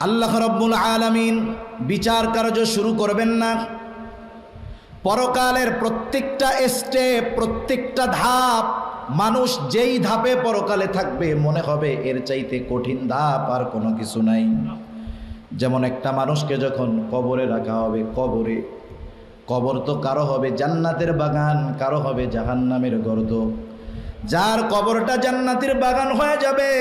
আল্লাহ রাব্বুল আলামিন বিচার কার্য শুরু করবেন না। পরকালের প্রত্যেকটা স্টেপ, প্রত্যেকটা ধাপ, মানুষ যেই ধাপে পরকালে থাকবে মনে হবে এর চাইতে কঠিন ধাপ আর কোনো কিছু নাই। যেমন একটা মানুষকে যখন কবরে রাখা হবে, কবর তো কারো হবে জান্নাতের বাগান, কারো হবে জাহান্নামের গর্ত। যার কবরটা জান্নাতের বাগান হয়ে যাবে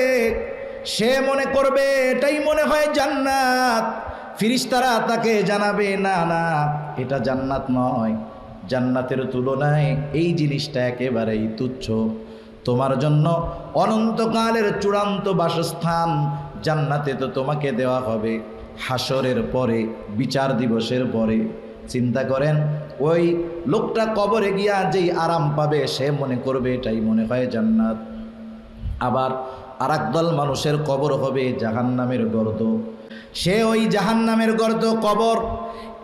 সে মনে করবে এটাই মনে হয় জান্নাত। ফেরেশতারা তাকে জানাবে না না, এটা জান্নাত নয়, জান্নাতের তুলনায় এই জিনিসটা একেবারেই তুচ্ছ। তোমার জন্য অনন্তকালের চূড়ান্ত বাসস্থান জান্নাতে তো তোমাকে দেওয়া হবে হাসরের পরে, বিচার দিবসের পরে। চিন্তা করেন, ওই লোকটা কবরে গিয়া যেই আরাম পাবে সে মনে করবে এটাই মনে হয় জান্নাত। আবার আর একদল মানুষের কবর হবে জাহান্নামের গর্ত। সে ওই জাহান্নামের গর্ত,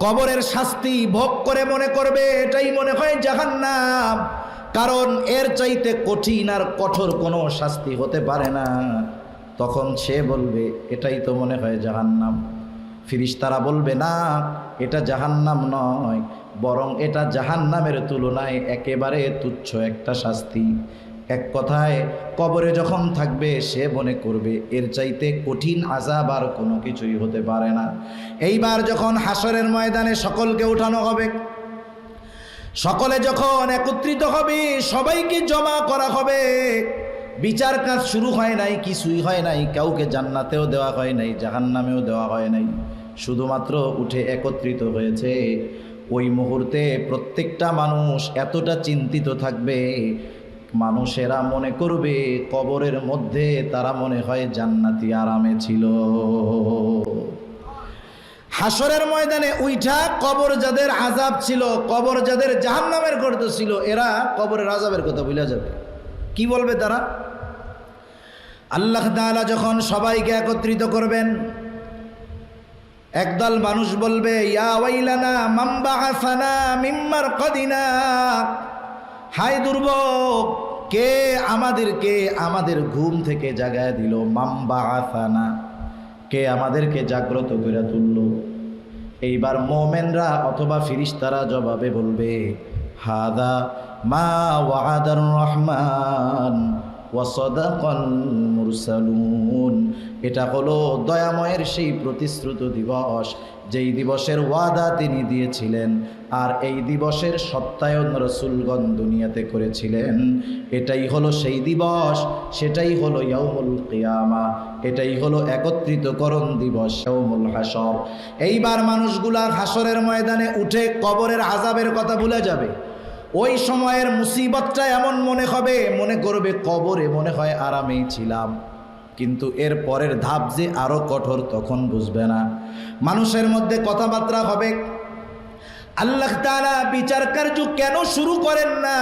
কবরের শাস্তি ভোগ করে মনে করবে এটাই মনে হয় জাহান্নাম, কারণ এর চাইতে কঠিন আর কঠোর কোনো শাস্তি হতে পারে না। তখন সে বলবে এটাই তো মনে হয় জাহান্নাম। ফেরেশতারা বলবে না, এটা জাহান্নাম নয়, বরং এটা জাহান্নামের তুলনায় একেবারে তুচ্ছ একটা শাস্তি। এক কথায় কবরে যখন থাকবে সে মনে করবে এর চাইতে কঠিন আযাব আর কোনো কিছুই হতে পারে না। এইবার যখন হাসরের ময়দানে সকলকে উঠানো হবে, সকলে যখন একত্রিত হবে, সবাইকে জমা করা হবে, বিচার কাজ শুরু হয় নাই, কিছুই হয় নাই, কাউকে জান্নাতেও দেওয়া হয় নাই, জাহান্নামেও দেওয়া হয় নাই, শুধুমাত্র উঠে একত্রিত হয়েছে। ওই মুহূর্তে প্রত্যেকটা মানুষ এতটা চিন্তিত থাকবে, মানুষেরা মনে করবে কবরের মধ্যে তারা মনে হয় জান্নাতি আরামে ছিল। হাসরের ময়দানে উইঠা কবর যাদের আযাব ছিল, কবর যাদের জাহান্নামের গর্ত ছিল, এরা কবরের আযাবের কথা ভুলে যাবে। কি বলবে তারা? আল্লাহ তাআলা যখন সবাইকে একত্রিত করবেন, একদল মানুষ বলবে ইয়া ওয়াইলানা মান বাআসানা মিন মারকাদিনা, হায় দুর্ভোগ, কে আমাদেরকে আমাদের ঘুম থেকে জাগায় দিল, মান বাআসানা, কে আমাদেরকে জাগ্রত করে তুলল। এইবার মুমিনরা অথবা ফেরেশতারা জবাবে বলবে হাদা মা ওয়াদার রহমান ওয়া সাদাকাল মুরসালুন, এটা হলো দয়াময়ের সেই প্রতিশ্রুত দিবস, যেই দিবসের ওয়াদা তিনি দিয়েছিলেন আর এই দিবসের সত্যায়ন রাসূলগণ দুনিয়াতে করেছিলেন। এটাই হলো সেই দিবস, সেটাই হলো ইয়াউমুল কিয়ামা, এটাই হলো একত্রিতকরণ দিবস, ইয়াউমুল হাসর। এইবার মানুষগুলা হাসরের ময়দানে উঠে কবরের আযাবের কথা ভুলে যাবে। ওই সময়ের মুসিবতটা এমন মনে হবে, মনে করবে কবরে মনে হয় আরামেই ছিলাম, কিন্তু এর পরের ধাপ যে আরো কঠোর তখন বুঝবে না। মানুষের মধ্যে কথাবার্তা হবে, আল্লাহ তাআলা বিচার কার্য কেন শুরু করেন না?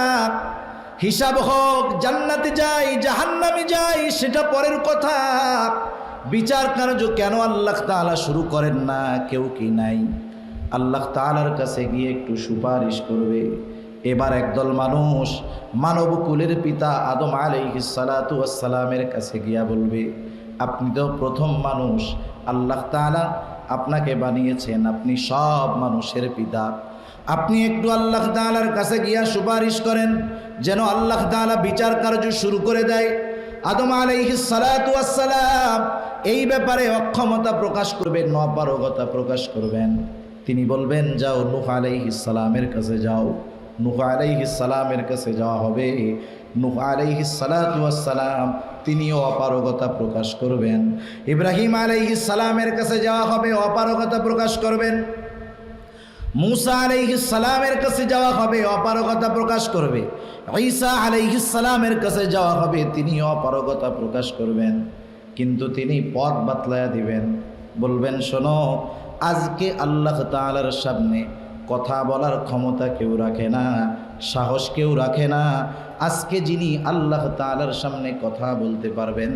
হিসাব হোক, জান্নাতে যাই জাহান্নামে যাই সেটা পরের কথা, বিচার কার্য কেন আল্লাহ তাআলা শুরু করেন না? কেউ কি নাই আল্লাহ তাআলার কাছে গিয়ে একটু সুপারিশ করবে? এবার একদল মানুষ মানবকুলের পিতা আদম আলাইহিস সালাতু ওয়াস সালামের কাছে গিয়া বলবে, আপনি তো প্রথম মানুষ, আল্লাহ তাআলা আপনাকে বানিয়েছেন, আপনি সব মানুষের পিতা, আপনি একটু আল্লাহ তাআলার কাছে গিয়া সুপারিশ করেন যেন আল্লাহ তাআলা বিচার কার্য শুরু করে দেয়। আদম আলাইহিস সালাতু ওয়াস সালাম এই ব্যাপারে অক্ষমতা প্রকাশ করবেন, অপারগতা প্রকাশ করবেন। তিনি বলবেন যাও নূহ আলাইহিস সালামের কাছে যাও। নূহ আলাইহিস সালামের কাছে যাওয়া হবে। নূহ আলাইহিস সালাতু ওয়াস সালাম তিনিও অপারগতা প্রকাশ করবেন। ইব্রাহিম আলাইহিস সালামের কাছে যাওয়া হবে, অপারগতা প্রকাশ করবেন। মূসা আলাইহিস সালামের কাছে যাওয়া হবে, অপারগতা প্রকাশ করবে। ঈসা আলাইহিস সালামের কাছে যাওয়া হবে, তিনিও অপারগতা প্রকাশ করবেন। কিন্তু তিনি পথ বাতলায়া দিবেন, বলবেন শোনো, আজকে আল্লাহ তাআলার সামনে কথা বলার ক্ষমতা কেউ রাখে না, সাহস কেউ রাখে না। আজকে যিনি আল্লাহ তাআলার সামনে কথা বলতে পারবেন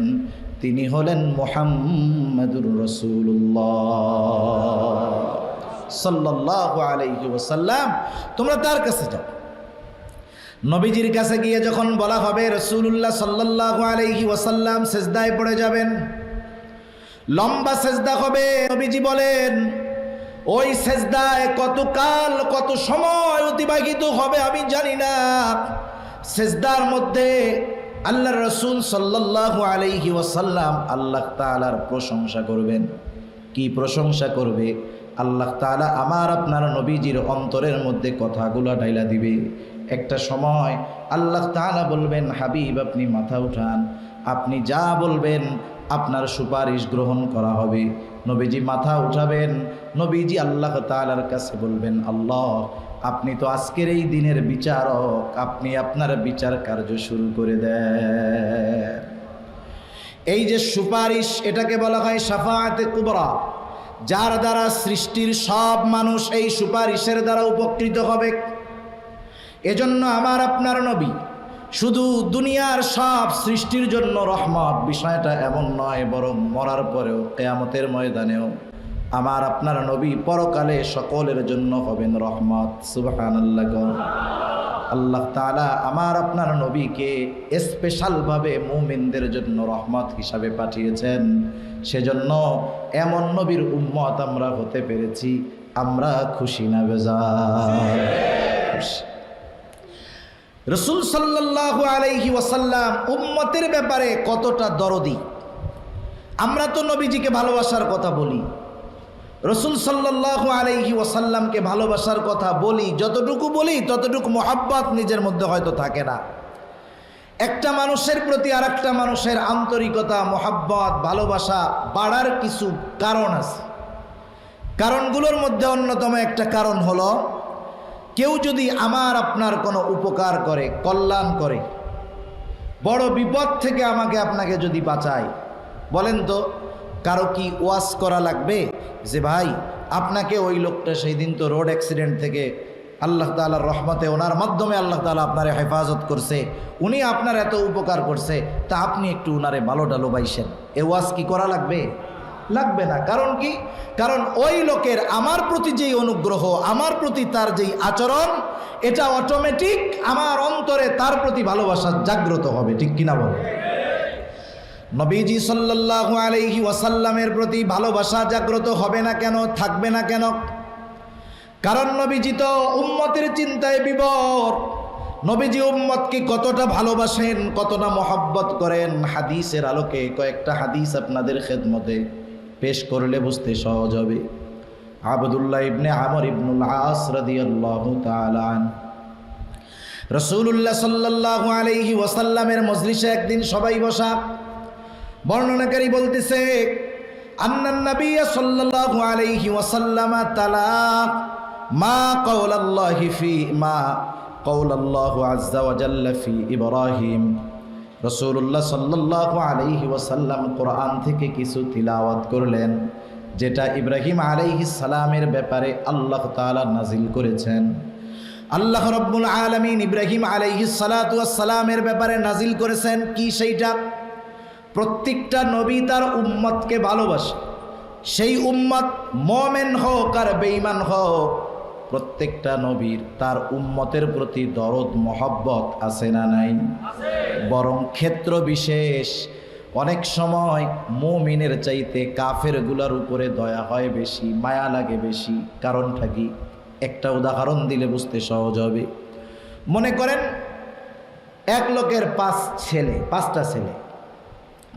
তিনি হলেন মুহাম্মাদুর রাসূলুল্লাহ সাল্লাল্লাহু আলাইহি ওয়াসাল্লাম। তোমরা তার কাছে যাও। নবীজির কাছে গিয়ে যখন বলা হবে রাসূলুল্লাহ সাল্লাল্লাহু আলাইহি ওয়াসাল্লাম সিজদায় পড়ে যাবেন, লম্বা সেজদা হবে। নবীজি বলেন ওই সেজদায় কতকাল কত সময় অতিবাহিত হবে আমি জানি না। সেজদার মধ্যে আল্লাহর রাসূল সাল্লাল্লাহু আলাইহি ওয়াসাল্লাম আল্লাহ তাআলার প্রশংসা করবেন। কি প্রশংসা করবে? আল্লাহ তাআলা আমার আপনার নবীজির অন্তরের মধ্যে কথাগুলো ঢাইলা দিবে। একটা সময় আল্লাহ তাআলা বলবেন, হাবিব আপনি মাথা উঠান, আপনি যা বলবেন আপনার সুপারিশ গ্রহণ করা হবে। নবীজি মাথা উঠাবেন, নবীজি আল্লাহ তাআলার কাছে বলবেন, আল্লাহ আপনি তো আজকের এই দিনের বিচারক, আপনি আপনার বিচার কার্য শুরু করে দেন। এই যে সুপারিশ, এটাকে বলা হয় শাফাআতে কুবরা, যার দ্বারা সৃষ্টির সব মানুষ এই সুপারিশের দ্বারা উপকৃত হবে। এজন্য আমার আপনার নবী শুধু দুনিয়ার সব সৃষ্টির জন্য রহমত, বিষয়টা এমন নয়, বরং মরার পরেও কিয়ামতের ময়দানেও আমার আপনার নবী পরকালে সকলের জন্য হবেন রহমত। সুবহানাল্লাহ। আল্লাহ তাআলা আমার আপনার নবীকে স্পেশালভাবে মুমিনদের জন্য রহমত হিসাবে পাঠিয়েছেন। সেজন্য এমন নবীর উম্মত আমরা হতে পেরেছি, আমরা খুশি না বেজার? খুশি। রাসূল সাল্লাল্লাহু আলাইহি ওয়াসাল্লাম উম্মতের ব্যাপারে কতটা দরদি। আমরা তো নবীজিকে ভালোবাসার কথা বলি, রাসূল সাল্লাল্লাহু আলাইহি ওয়াসাল্লামকে ভালোবাসার কথা বলি, যতটুকু বলি ততটুকু মোহাব্বত নিজের মধ্যে হয়তো থাকে না। একটা মানুষের প্রতি আরেকটা মানুষের আন্তরিকতা, মোহাব্বত, ভালোবাসা বাড়ার কিছু কারণ আছে। কারণগুলোর মধ্যে অন্যতম একটা কারণ হলো, কেউ যদি আমার আপনার কোনো উপকার করে, কল্যাণ করে, বড় বিপদ থেকে আমাকে আপনাকে যদি বাঁচায়, বলেন তো কারো কি ওয়াজ করা লাগবে যে ভাই আপনাকে ওই লোকটা সেই দিন তো রোড অ্যাক্সিডেন্ট থেকে আল্লাহ তাআলার রহমতে ওনার মাধ্যমে আল্লাহ তাআলা আপনারে হেফাজত করছে, উনি আপনার এত উপকার করছে, তা আপনি একটু উনারে ভালো ডালো বাইসেন, এ ওয়াজ কি করা লাগবে? লাগবে না। কারণ কি? কারণ ওই লোকের আমার প্রতি যেই অনুগ্রহ, আমার প্রতি তার যেই আচরণ, এটা অটোমেটিক আমার অন্তরে তার প্রতি ভালোবাসা জাগ্রত হবে। ঠিক কিনা বলে? নবীজি সাল্লাল্লাহু আলাইহি ওয়াসাল্লামের প্রতি ভালোবাসা জাগ্রত হবে না কেন, থাকবে না কেন? কারণ নবীজি তো উম্মতের চিন্তায় বিভোর। নবীজি উম্মতকে কতটা ভালোবাসেন, কতটা মহব্বত করেন, হাদিসের আলোকে কয়েকটা হাদিস আপনাদের খেদমতে পেশ করলে বুঝতে সহজ হবে। আবদুল্লাহ ইবনে আমর ইবনুল আস রাদিয়াল্লাহু তাআলা আনহু রাসূলুল্লাহ সাল্লাল্লাহু আলাইহি ওয়াসাল্লামের মজলিসে একদিন সবাই বসা। বর্ণনাকারী বলতেছে, আন্নান নবী সাল্লাল্লাহু আলাইহি ওয়াসাল্লাম তালা মা কাওলাল্লাহি ফি মা কাওলাল্লাহু আযজা ওয়া জাল্লা ফি ইব্রাহিম। রাসূলুল্লাহ সাল্লাল্লাহু আলাইহি ওয়াসাল্লাম কোরআন থেকে কিছু তিলাওয়াত করলেন, যেটা ইব্রাহিম আলাইহিস সালামের ব্যাপারে আল্লাহ তাআলা নাজিল করেছেন। আল্লাহ রাব্বুল আলামিন ইব্রাহিম আলাইহিস সালাতু ওয়াস সালামের ব্যাপারে নাজিল করেছেন কি? সেইটা প্রত্যেকটা নবী তার উম্মতকে ভালোবাসে। সেই উম্মত মুমিন হোক আর বেঈমান হোক, প্রত্যেকটা নবীর তার উম্মতের প্রতি দরদ মহব্বত আছে না নাই? বরং ক্ষেত্র বিশেষ অনেক সময় মুমিনের চাইতে কাফেরগুলোর উপরে দয়া হয় বেশি, মায়া লাগে বেশি। কারণটা কি? একটা উদাহরণ দিলে বুঝতে সহজ হবে। মনে করেন এক লোকের পাঁচটা ছেলে,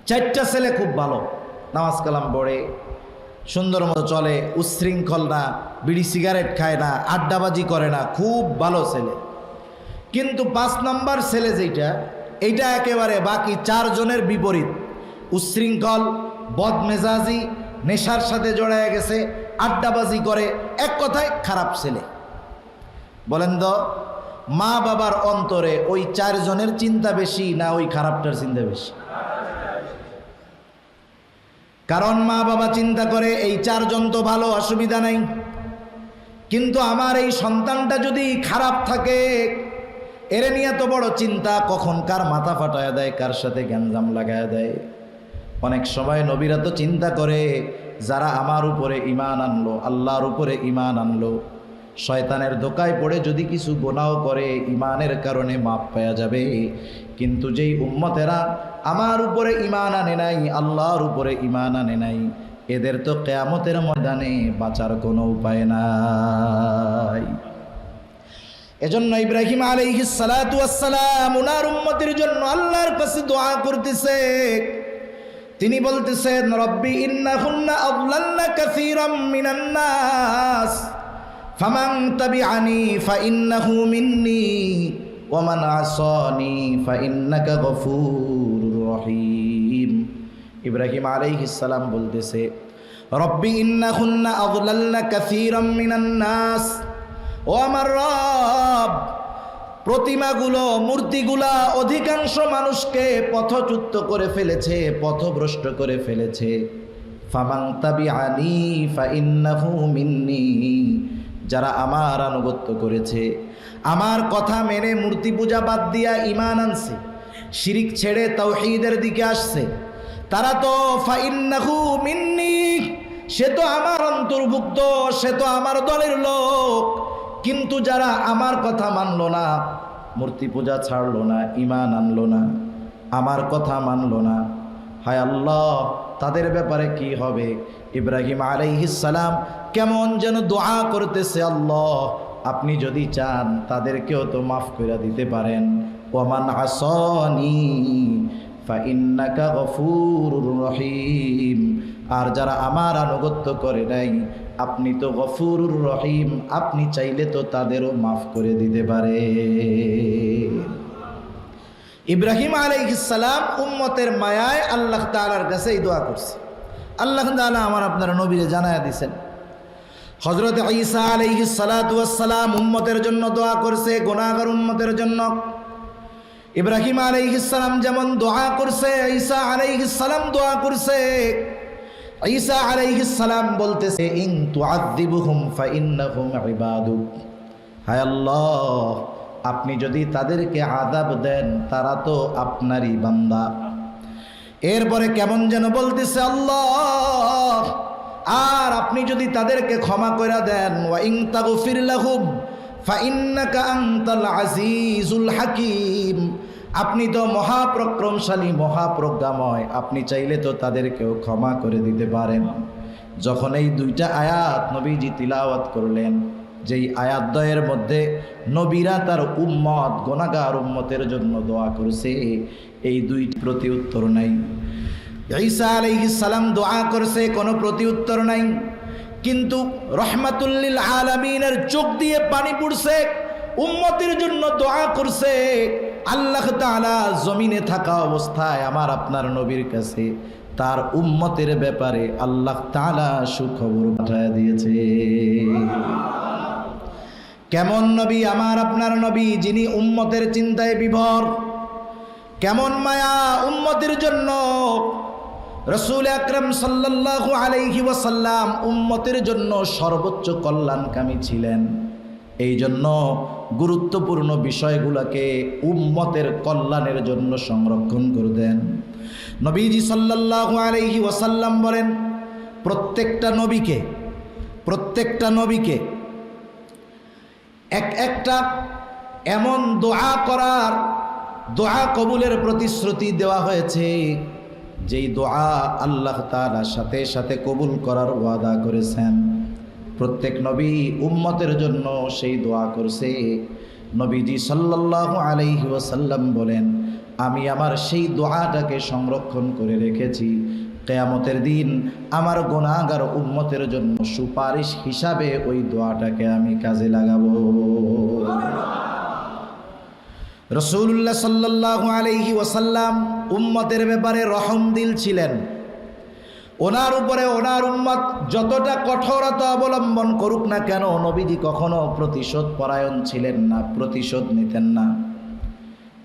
চারটা ছেলে খুব ভালো, নামাজ কালাম পড়ে, সুন্দর মতো চলে, উচ্ছৃঙ্খল না, বিড়ি সিগারেট খায় না, আড্ডাবাজি করে না, খুব ভালো ছেলে। কিন্তু 5 নম্বর ছেলে এইটা একেবারে বাকি 4 জনের বিপরীত। উচ্ছৃঙ্খল, বদমেজাজি, নেশার সাথে জড়ায় গেছে, আড্ডাবাজি করে, এক কথায় খারাপ ছেলে। বলেন তো মা বাবার অন্তরে ওই 4 জনের চিন্তা বেশি না ওই খারাপটার চিন্তা বেশি? কারণ মা বাবা চিন্তা করে এই 4 জন তো ভালো, অসুবিধা নাই, কিন্তু আমার এই সন্তানটা যদি খারাপ থাকে, এর নিয়ে তো বড় চিন্তা, কখন কার মাথা ফাটায় দেয়, কার সাথে গ্যাঞ্জাম লাগায় দেয়। অনেক সময় নবীরা তো চিন্তা করে যারা আমার উপরে ঈমান আনলো, আল্লাহর উপরে ঈমান আনলো, শয়তানের ধোকায় পড়ে যদি কিছু গুনাহ করে ঈমানের কারণে মাপ পাওয়া যাবে। কিন্তু যেই উম্মতেরা আমার উপরে ঈমান আনে নাই, আল্লাহর উপরে ঈমান আনে নাই, এদের তো কিয়ামতের ময়দানে বাঁচার কোনো উপায় নাই। এজন্য ইব্রাহিম আলাইহিস সালাতু ওয়াস সালাম ওনার উম্মতের জন্য আল্লাহর কাছে দোয়া করতেছে। তিনি বলতেছেন, রব্বি ইন্নাহুন্না আযলালনা কাসীরাম মিনান নাস ফামান তাবিআনি ফাইন্নাহু মিন্নি ওয়া মান আসানি ফাইন্নাকা গফুরুর রহিম। ইব্রাহিম আলাইহিস সালাম বলতেছে, রব্বি ইন্নাহুন্না আযলালনা কাসীরাম মিনান নাস, ও আমার রব, প্রতিমাগুলো, মূর্তিগুলা অধিকাংশ মানুষকে পথচ্যুত করে ফেলেছে, পথভ্রষ্ট করে ফেলেছে। ফামান তাবিআনি ফাইন্নাহু মিন্নি, যারা আমার আনুগত্য করেছে, আমার কথা মেনে মূর্তি পূজা বাদ দিয়া ঈমান আনছে, শিরিক ছেড়ে তাওহীদের দিকে আসছে, তারা তো ফাইন্নাহু মিন্নি, সে তো আমার অন্তর্ভুক্ত, সে তো আমার দলের লোক। কিন্তু যারা আমার কথা মানলো না, মূর্তি পূজা ছাড়লো না, ঈমান আনলো না, আমার কথা মানলো না, হায় আল্লাহ, তাদের ব্যাপারে কি হবে? ইব্রাহিম আলাইহিস সালাম কেমন যেন দোয়া করতেছে, আল্লাহ আপনি যদি চান তাদেরকেও তো মাফ করে দিতে পারেন। ওয়ামান আসানি ফাইন্নাকা গফুরুর রহিম, আর যারা আমার আনুগত্য করে নাই, আপনি তো গফুরুর রহিম, আপনি চাইলে তো তাদেরও মাফ করে দিতে পারে। ইব্রাহিম আলাইহিস সালাম উম্মতের মায়ায় আল্লাহ তাআলার কাছে এই দোয়া করছে। আল্লাহ তাআলা আমার আপনার নবীরে জানায়া দিয়েছেন, হযরত ঈসা আলাইহিস সালাতু ওয়াস সালাম উম্মতের জন্য দোয়া করছে, গুনাহগার উম্মতের জন্য। ইব্রাহিম আলাইহিস সালাম যেমন দোয়া করছে, ঈসা আলাইহিস সালাম দোয়া করছে। ঈসা আলাইহিস সালাম বলতেছে, ইন তুআযিবুহুম ফাইন্নাহুম ইবাদুক, হায় আল্লাহ আপনি যদি তাদেরকে আযাব দেন, তারা তো আপনারই বান্দা। এরপরে কেমন যেন বলতেছে, আল্লাহ আর আপনি যদি তাদেরকে ক্ষমা করে দেন, ওয়া ইন তাগফির লাহুম ফাইন্নাকা আনতাল আজিজুল হাকীম, আপনি তো মহাপ্রক্রমশালী, মহাপ্রজ্ঞাময়, আপনি চাইলে তো তাদেরকেও ক্ষমা করে দিতে পারেন। যখন এই দুইটা আয়াত নবীজি তিলাওয়াত করলেন, যেই আয়াতদ্বয়ের মধ্যে নবীরা তার উম্মত, গুনাহগার উম্মতের জন্য দোয়া করছে, এই দুই প্রতি উত্তর নাই। ঈসা আলাইহিস সালাম দোয়া করছে, কোনো প্রতি উত্তর নাই। কিন্তু রহমাতুল লিল আলামিনের চোখ দিয়ে পানি পড়ছে, উম্মতের জন্য দোয়া করছে। আল্লাহ তাআলা জমিনে থাকা অবস্থায় আমার আপনার নবীর কাছে তার উম্মতের ব্যাপারে আল্লাহ তাআলা সুখবর পাঠিয়ে দিয়েছে। কেমন নবী আমার আপনার নবী, যিনি উম্মতের চিন্তায় বিভোর, কেমন মায়া উম্মতের জন্য। রাসূল আকরাম সাল্লাল্লাহু আলাইহি ওয়াসাল্লাম উম্মতের জন্য সর্বোচ্চ কল্যাণকামী ছিলেন। এই জন্য গুরুত্বপূর্ণ বিষয়গুলোকে উম্মতের কল্যাণের জন্য সংরক্ষণ করতেন। নবীজি সাল্লাল্লাহু আলাইহি ওয়াসাল্লাম বলেন, প্রত্যেকটা নবীকে একটা এমন দোয়া করার, দোয়া কবুলের প্রতিশ্রুতি দেওয়া হয়েছে, যেই দোয়া আল্লাহ তাআলা সাথে সাথে কবুল করার ওয়াদা করেছেন। প্রত্যেক নবী উম্মতের জন্য সেই দোয়া করছে। নবীজি সাল্লাল্লাহু আলাইহি ওয়াসাল্লাম বলেন, আমি আমার সেই দোয়াটাকে সংরক্ষণ করে রেখেছি, কিয়ামতের দিন আমার গুনাহগার উম্মতের জন্য সুপারিশ হিসাবে ওই দোয়াটাকে আমি কাজে লাগাবো। রাসূলুল্লাহ সাল্লাল্লাহু আলাইহি ওয়াসাল্লাম উম্মতের ব্যাপারে রহম দিল ছিলেন। ওনার উপরে ওনার উম্মত যতটা কঠোরতা অবলম্বন করুক না কেন, নবীজি কখনো প্রতিশোধ পরায়ণ ছিলেন না, প্রতিশোধ নিতেন না।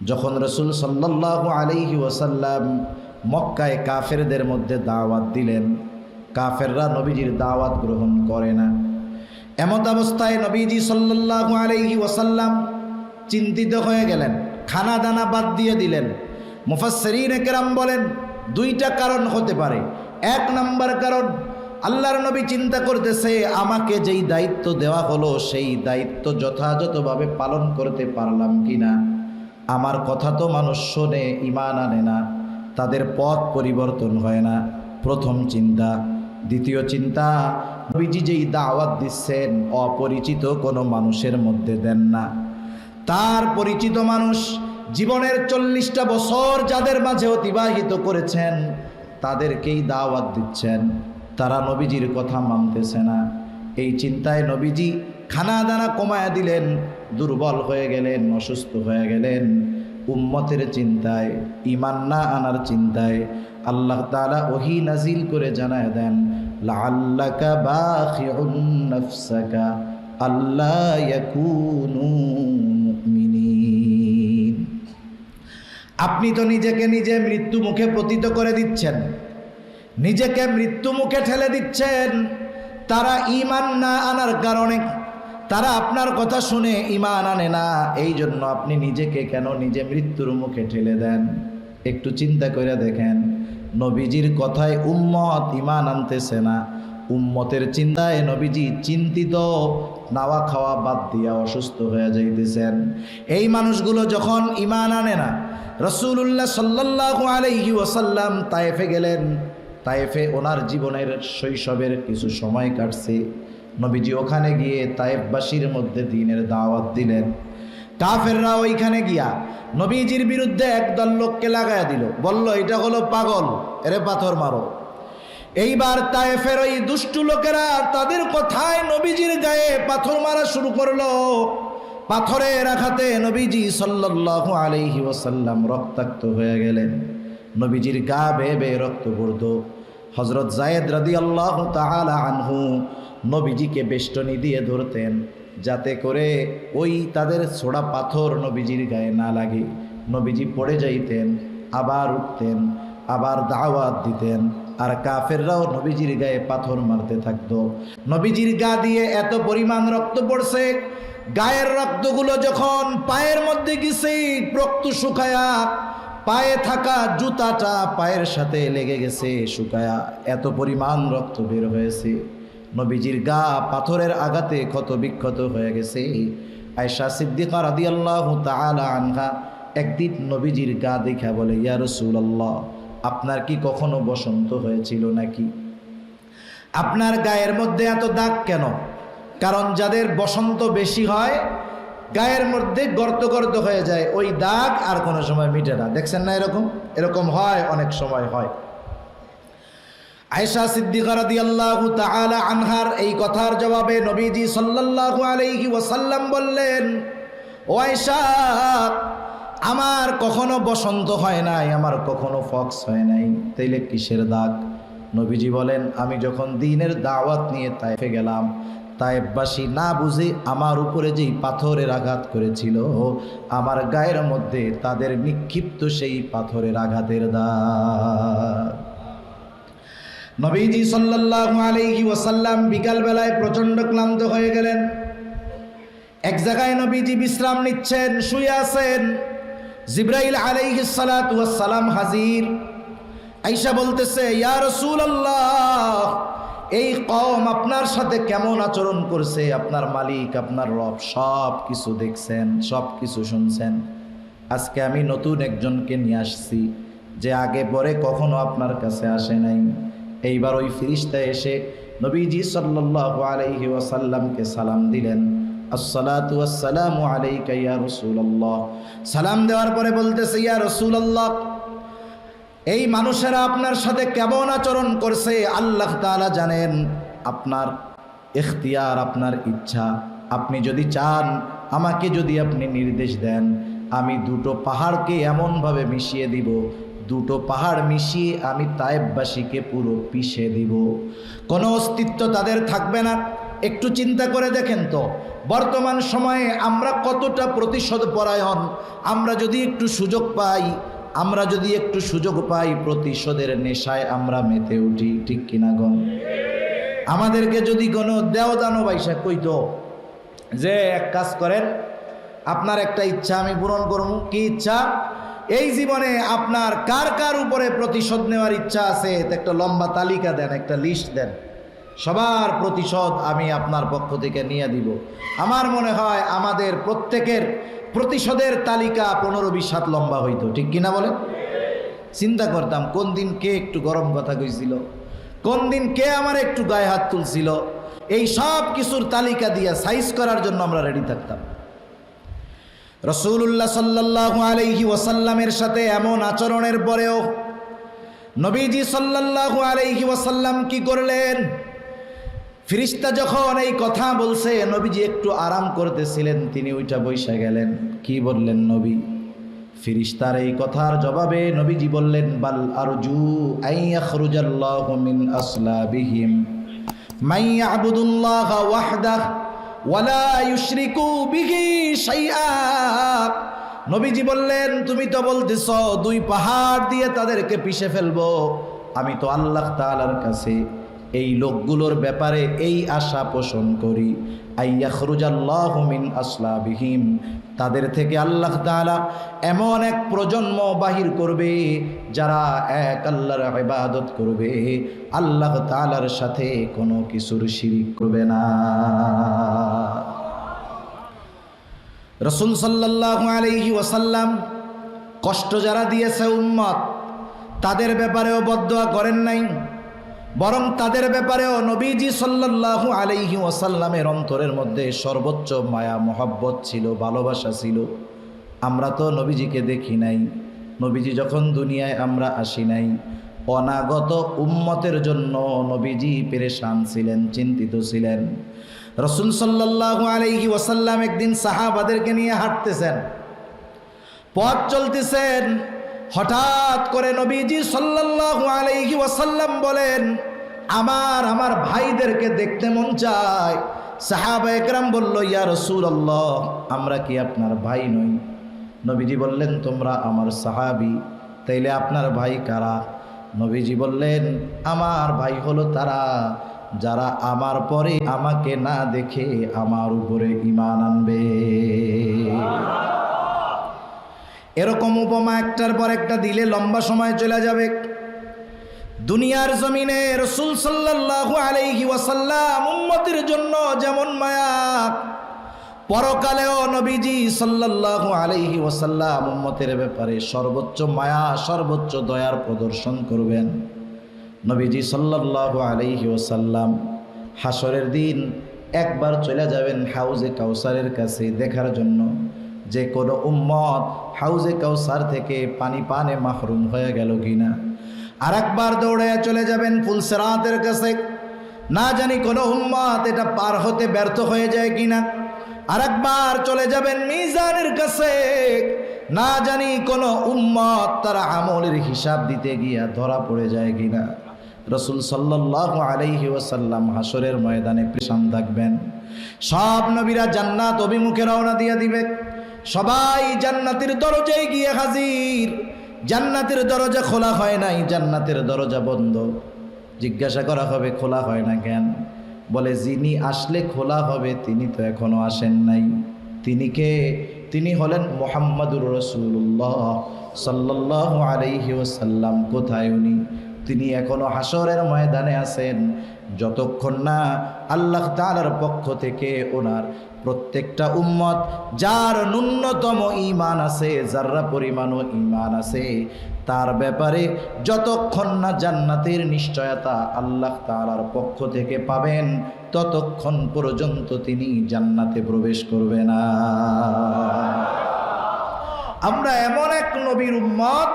যখন রাসূল সাল্লাল্লাহু আলাইহি ওয়াসাল্লাম মক্কায় কাফেরদের মধ্যে দাওয়াত দিলেন, কাফেররা নবীজির দাওয়াত গ্রহণ করে না। এমত অবস্থায় নবীজি সাল্লাল্লাহু আলাইহি ওয়াসাল্লাম চিন্তিত হয়ে গেলেন, খানা দানা বাদ দিয়ে দিলেন। মুফাসসিরিনে কেরাম বলেন, দুইটা কারণ হতে পারে। এক নাম্বার কারণ, আল্লাহর নবী চিন্তা করতেছে, আমাকে যেই দায়িত্ব দেওয়া হলো সেই দায়িত্ব যথাযথভাবে পালন করতে পারলাম কিনা। আমার কথা তো মানুষ শোনে, ঈমান আনে না। তাদের পথ পরিবর্তন হয় না। প্রথম চিন্তা। দ্বিতীয় চিন্তা, নবীজি যেই দাওয়াত দিচ্ছেন অপরিচিত কোনো মানুষের মধ্যে দেন না। তার পরিচিত মানুষ জীবনের 40টা বছর যাদের মাঝে অতিবাহিত করেছেন তাদেরকেই দাওয়াত দিচ্ছেন, তারা নবীজির কথা মানতেছে না। এই চিন্তায় নবীজি খানা দানা কমায়া দিলেন, দুর্বল হয়ে গেলেন, অসুস্থ হয়ে গেলেন। উম্মতের চিন্তায়, ঈমান না আনার চিন্তায় আল্লাহ তাআলা ওহী নাজিল করে জানায় দেন, লাআল্লাকা বাখিউন নাফসাকা আল্লা ইয়াকুনু মুমিনিন। আপনি তো নিজেকে নিজে মৃত্যু মুখে পতিত করে দিচ্ছেন, নিজেকে মৃত্যু মুখে ঠেলে দিচ্ছেন। তারা ঈমান না আনার কারণে, তারা আপনার কথা শুনে ঈমান আনে না, এই জন্য আপনি নিজেকে কেন নিজে মৃত্যুর মুখে ঠেলে দেন? একটু চিন্তা করে দেখেন, নবীজির কথায় উম্মত ঈমান আনতেছে না, উম্মতের চিন্তায় নবীজি চিন্তিত, নাওয়া খাওয়া বাদ দিয়া অসুস্থ হয়ে যাইতেছেন। এই মানুষগুলো যখন ঈমান আনে না, রাসূলুল্লাহ সাল্লাল্লাহু আলাইহি ওয়াসাল্লাম তায়েফে গেলেন। তায়েফে ওনার জীবনের শৈশবের কিছু সময় কাটছে। নবীজি ওখানে গিয়ে তায়েফবাসীর মধ্যে দ্বীনের দাওয়াত দিলেন। কাফেররা ওইখানে গিয়া নবীজির বিরুদ্ধে একদল লোককে লাগায়া দিল, বলল এটা হলো পাগল, এরে পাথর মারো। এইবার তায়েফের ওই দুষ্টু লোকেরা তাদের কথায় নবীজির গায়ে পাথর মারা শুরু করলো। পাথরের আঘাতে নবীজি সাল্লাল্লাহু আলাইহি ওয়াসাল্লাম রক্তাক্ত হয়ে গেলেন। নবীজির গা বেয়ে বেয়ে রক্ত পড়তো। হযরত যায়েদ রাদিয়াল্লাহু তাআলা আনহু নবীজিকে বেষ্টনী দিয়ে ধরতেন, যাতে করে ওই তাদের ছোড়া পাথর নবীজির গায়ে না লাগে। নবীজি পড়ে যাইতেন, আবার উঠতেন, আবার দাওয়াত দিতেন, আর কাফেররাও নবীজির গায়ে পাথর মারতে থাকতো। নবীজির গা দিয়ে এত পরিমাণ রক্ত পড়ছে, গায়ের রক্তগুলো যখন পায়ের মধ্যে গেছে, রক্ত শুকায়া পায়ে থাকা জুতাটা পায়ের সাথে লেগে গেছে, শুকায়া এত পরিমাণ রক্ত বের হয়েছে। নবীজির গা পাথরের আঘাতে ক্ষত বিক্ষত হয়ে গেছে। আয়েশা সিদ্দিকা রাদিয়াল্লাহু তাআলা আনহা একদিন নবীজির গা দেখা বলে, ইয়া রাসূলুল্লাহ, আপনার কি কখনো বসন্ত হয়েছিল নাকি? আপনার গায়ের মধ্যে এত দাগ কেন? কারণ যাদের বসন্ত বেশি হয় গায়ের মধ্যে গর্ত গর্ত হয়ে যায়, ওই দাগ আর কোনো সময় মিটে না। দেখছেন না এরকম? এরকম হয়, অনেক সময় হয়। আয়েশা সিদ্দিকা রাদিয়াল্লাহু তাআলা আনহার এই কথার জবাবে নবীজি সাল্লাল্লাহু আলাইহি ওয়াসাল্লাম বললেন, ও আয়েশা, আমার কখনো বসন্ত হয় নাই, আমার কখনো ফক্স হয় নাই, তাইলে কিসের দাগ? নবীজি বলেন, আমি যখন দ্বীনের দাওয়াত নিয়ে তায়েফে গেলাম, তায়েফবাসী না বুঝে আমার উপরে যেই পাথরের আঘাত করেছিল, আমার গায়ের মধ্যে তাদের নিক্ষিপ্ত সেই পাথরের আঘাতের দাগ। নবীজি সাল্লাল্লাহু আলাইহি ওয়াসাল্লাম বিকাল বেলায় প্রচন্ড ক্লান্ত হয়ে গেলেন। এক জায়গায় নবীজি বিশ্রাম নিচ্ছেন, শুয়ে আছেন। জিবরাইল আলাইহিস সালাতু ওয়াস সালাম হাজির। আয়েশা বলতেছে, ইয়া রাসূলুল্লাহ, এই কওম আপনার সাথে কেমন আচরণ করছে? আপনার মালিক, আপনার রব সব কিছু দেখছেন, সব কিছু শুনছেন। আজকে আমি নতুন একজনকে নিয়ে আসছি, যে আগে পরে কখনো আপনার কাছে আসে নাই। এইবার ওই ফেরেশতা এসে নবীজি সাল্লাল্লাহু আলাইহি ওয়াসাল্লামকে সালাম দিলেন, আসসালাতু ওয়াসসালামু আলাইকা ইয়া রাসূলুল্লাহ। সালাম দেওয়ার পরে বলতেছে, ইয়া রাসূলুল্লাহ, এই মানুষেরা আপনার সাথে কেমন আচরণ করছে আল্লাহ তাআলা জানেন। আপনার ইখতিয়ার, আপনার ইচ্ছা, আপনি যদি চান, আমাকে যদি আপনি নির্দেশ দেন, আমি দুটো পাহাড়কে এমনভাবে মিশিয়ে দিব, দুটো পাহাড় মিশিয়ে আমি তায়েফবাসীকে পুরো পিষে দিব, কোনো অস্তিত্ব তাদের থাকবে না। একটু চিন্তা করে দেখেন তো, বর্তমান সময়ে আমরা কতটা প্রতিশোধ পরায়ণ। আমরা যদি একটু সুযোগ পাই, প্রতিশোধের নেশায় আমরা মেতে উঠি, ঠিক কিনা গণ? আমাদেরকে যদি কোনো দেওদানো বাইসা কইতো যে এক কাজ করেন, আপনার একটা ইচ্ছা আমি পূরণ করব। কি ইচ্ছা? এই জীবনে আপনার কার কার উপরে প্রতিশোধ নেওয়ার ইচ্ছা আছে, একটা লম্বা তালিকা দেন, একটা লিস্ট দেন, সবার প্রতিশোধ আমি আপনার পক্ষ থেকে নিয়ে দিব। আমার মনে হয় আমাদের প্রত্যেকের প্রতিশোধের তালিকা 15-20 হাত লম্বা হইতো, ঠিক কিনা বলে? চিন্তা করতাম কোন দিন কে একটু গরম কথা কইছিল, কোন দিন কে আমার একটু গায়ে হাত তুলছিল। এই সব কিছুর তালিকা দিয়া সাইজ করার জন্য আমরা রেডি থাকতাম। রাসূলুল্লাহ সাল্লাল্লাহু আলাইহি ওয়াসাল্লামের সাথে এমন আচরণের পরেও নবীজি সাল্লাল্লাহু আলাইহি ওয়াসাল্লাম কি করলেন? ফেরেশতা যখন এই কথা বলছে, নবীজি একটু আরাম করতেছিলেন, তিনি ওইটা বইসা গেলেন। কি বললেন নবী? ফেরেশতার এই কথার জবাবে নবীজি বললেন, বাল আরজু আইয়াখরুজাল্লাহু মিন আসলাবিহিম মান ইয়াবুদুল্লাহা ওয়াহদাহু ওয়ালা ইউশরিকু বিহি শাইআ। নবীজি বললেন, তুমি তো বলতেছ দুই পাহাড় দিয়ে তাদেরকে পিষে ফেলবো। আমি তো আল্লাহ তাআলার কাছে এই লোকগুলোর ব্যাপারে এই আশা পোষণ করি, আইয়াখরুজাল্লাহু মিন আসলাবিহিম, তাদের থেকে আল্লাহ তাআলা এমন এক প্রজন্ম বাহির করবে যারা এক আল্লাহর ইবাদত করবে, আল্লাহ তাআলার সাথে কোনো কিছুর শিরিক করবে না। রাসূল সাল্লাল্লাহু আলাইহি ওয়াসাল্লাম কষ্ট যারা দিয়েছে উম্মত, তাদের ব্যাপারেও বদদুয়া করেন নাই, বরং তাদের ব্যাপারেও নবীজি সাল্লাল্লাহু আলাইহি ওয়াসাল্লামের অন্তরের মধ্যে সর্বোচ্চ মায়া মহব্বত ছিল, ভালোবাসা ছিল। আমরা তো নবীজিকে দেখি নাই, নবীজি যখন দুনিয়ায় আমরা আসি নাই, অনাগত উম্মতের জন্য নবীজি পেরেশান ছিলেন, চিন্তিত ছিলেন। রাসূল সাল্লাল্লাহু আলাইহি ওয়াসাল্লাম একদিন সাহাবাদেরকে নিয়ে হাঁটতেছেন, পথ চলতেছেন, হঠাৎ করে নবীজি সাল্লাল্লাহু আলাইহি ওয়াসাল্লাম বলেন, আমার ভাইদেরকে দেখতে মন চায়। সাহাবা একরাম বলল, ইয়া রাসূলুল্লাহ, আমরা কি আপনার ভাই নই? নবীজি বললেন, তোমরা আমার সাহাবী, তাইলে আপনার ভাই কারা? নবীজি বললেন, আমার ভাই হলো তারা যারা আমার পরে আমাকে না দেখে আমার উপরে ঈমান আনবে। এরকম উপমা একটার পর একটা দিলে লম্বা সময় চলে যাবে। দুনিয়ার জমিনে রাসূল সাল্লাল্লাহু আলাইহি ওয়াসাল্লাম উম্মতের জন্য যেমন মায়া, পরকালেও নবীজি সাল্লাল্লাহু আলাইহি ওয়াসাল্লাম উম্মতের ব্যাপারে সর্বোচ্চ মায়া, সর্বোচ্চ দয়ার প্রদর্শন করবেন। নবীজি সাল্লাল্লাহু আলাইহি ওয়াসাল্লাম হাসরের দিন একবার চলে যাবেন হাউজে কাউসারের কাছে দেখার জন্য যে কোনো উম্মত হাউজে কাউসার থেকে পানি পানে মাহরুম হয়ে গেল কিনা। আর একবার দৌড়ে চলে যাবেন ফুলসিরাতের কাছে, না জানি কোনো উম্মত এটা পার হতে ব্যর্থ হয়ে যায় কিনা। আর একবার চলে যাবেন মিজানের কাছে, না জানি কোনো উম্মত তারা আমলের হিসাব দিতে গিয়া ধরা পড়ে যায় কিনা। রাসূল সাল্লাল্লাহু আলাইহি ওয়াসাল্লাম হাসরের ময়দানে পেরেশান থাকবেন। সব নবীরা জান্নাত অভিমুখে রওনা দিয়ে দিবে, সবাই জান্নাতের দরজায় গিয়ে হাজির। জান্নাতের দরজা খোলা হয় নাই, জান্নাতের দরজা বন্ধ। জিজ্ঞাসা করা হবে খোলা হয় না কেন? বলে, যিনি আসলে খোলা হবে তিনি তো এখনো আসেন নাই। তিনি কে? তিনি হলেন মুহাম্মাদুর রাসূলুল্লাহ সাল্লাল্লাহু আলাইহি ওয়াসাল্লাম। কোথায় উনি? তিনি এখনো হাসরের ময়দানে আছেন। যতক্ষণ না আল্লাহ তাআলার পক্ষ থেকে ওনার প্রত্যেকটা উম্মত যার ন্যূনতম ঈমান আছে, যাররা পরিমাণও ঈমান আছে, তার ব্যাপারে যতক্ষণ না জান্নাতের নিশ্চয়তা আল্লাহ তাআলার পক্ষ থেকে পাবেন, ততক্ষণ পর্যন্ত তিনি জান্নাতে প্রবেশ করবে না। আমরা এমন এক নবীর উম্মত,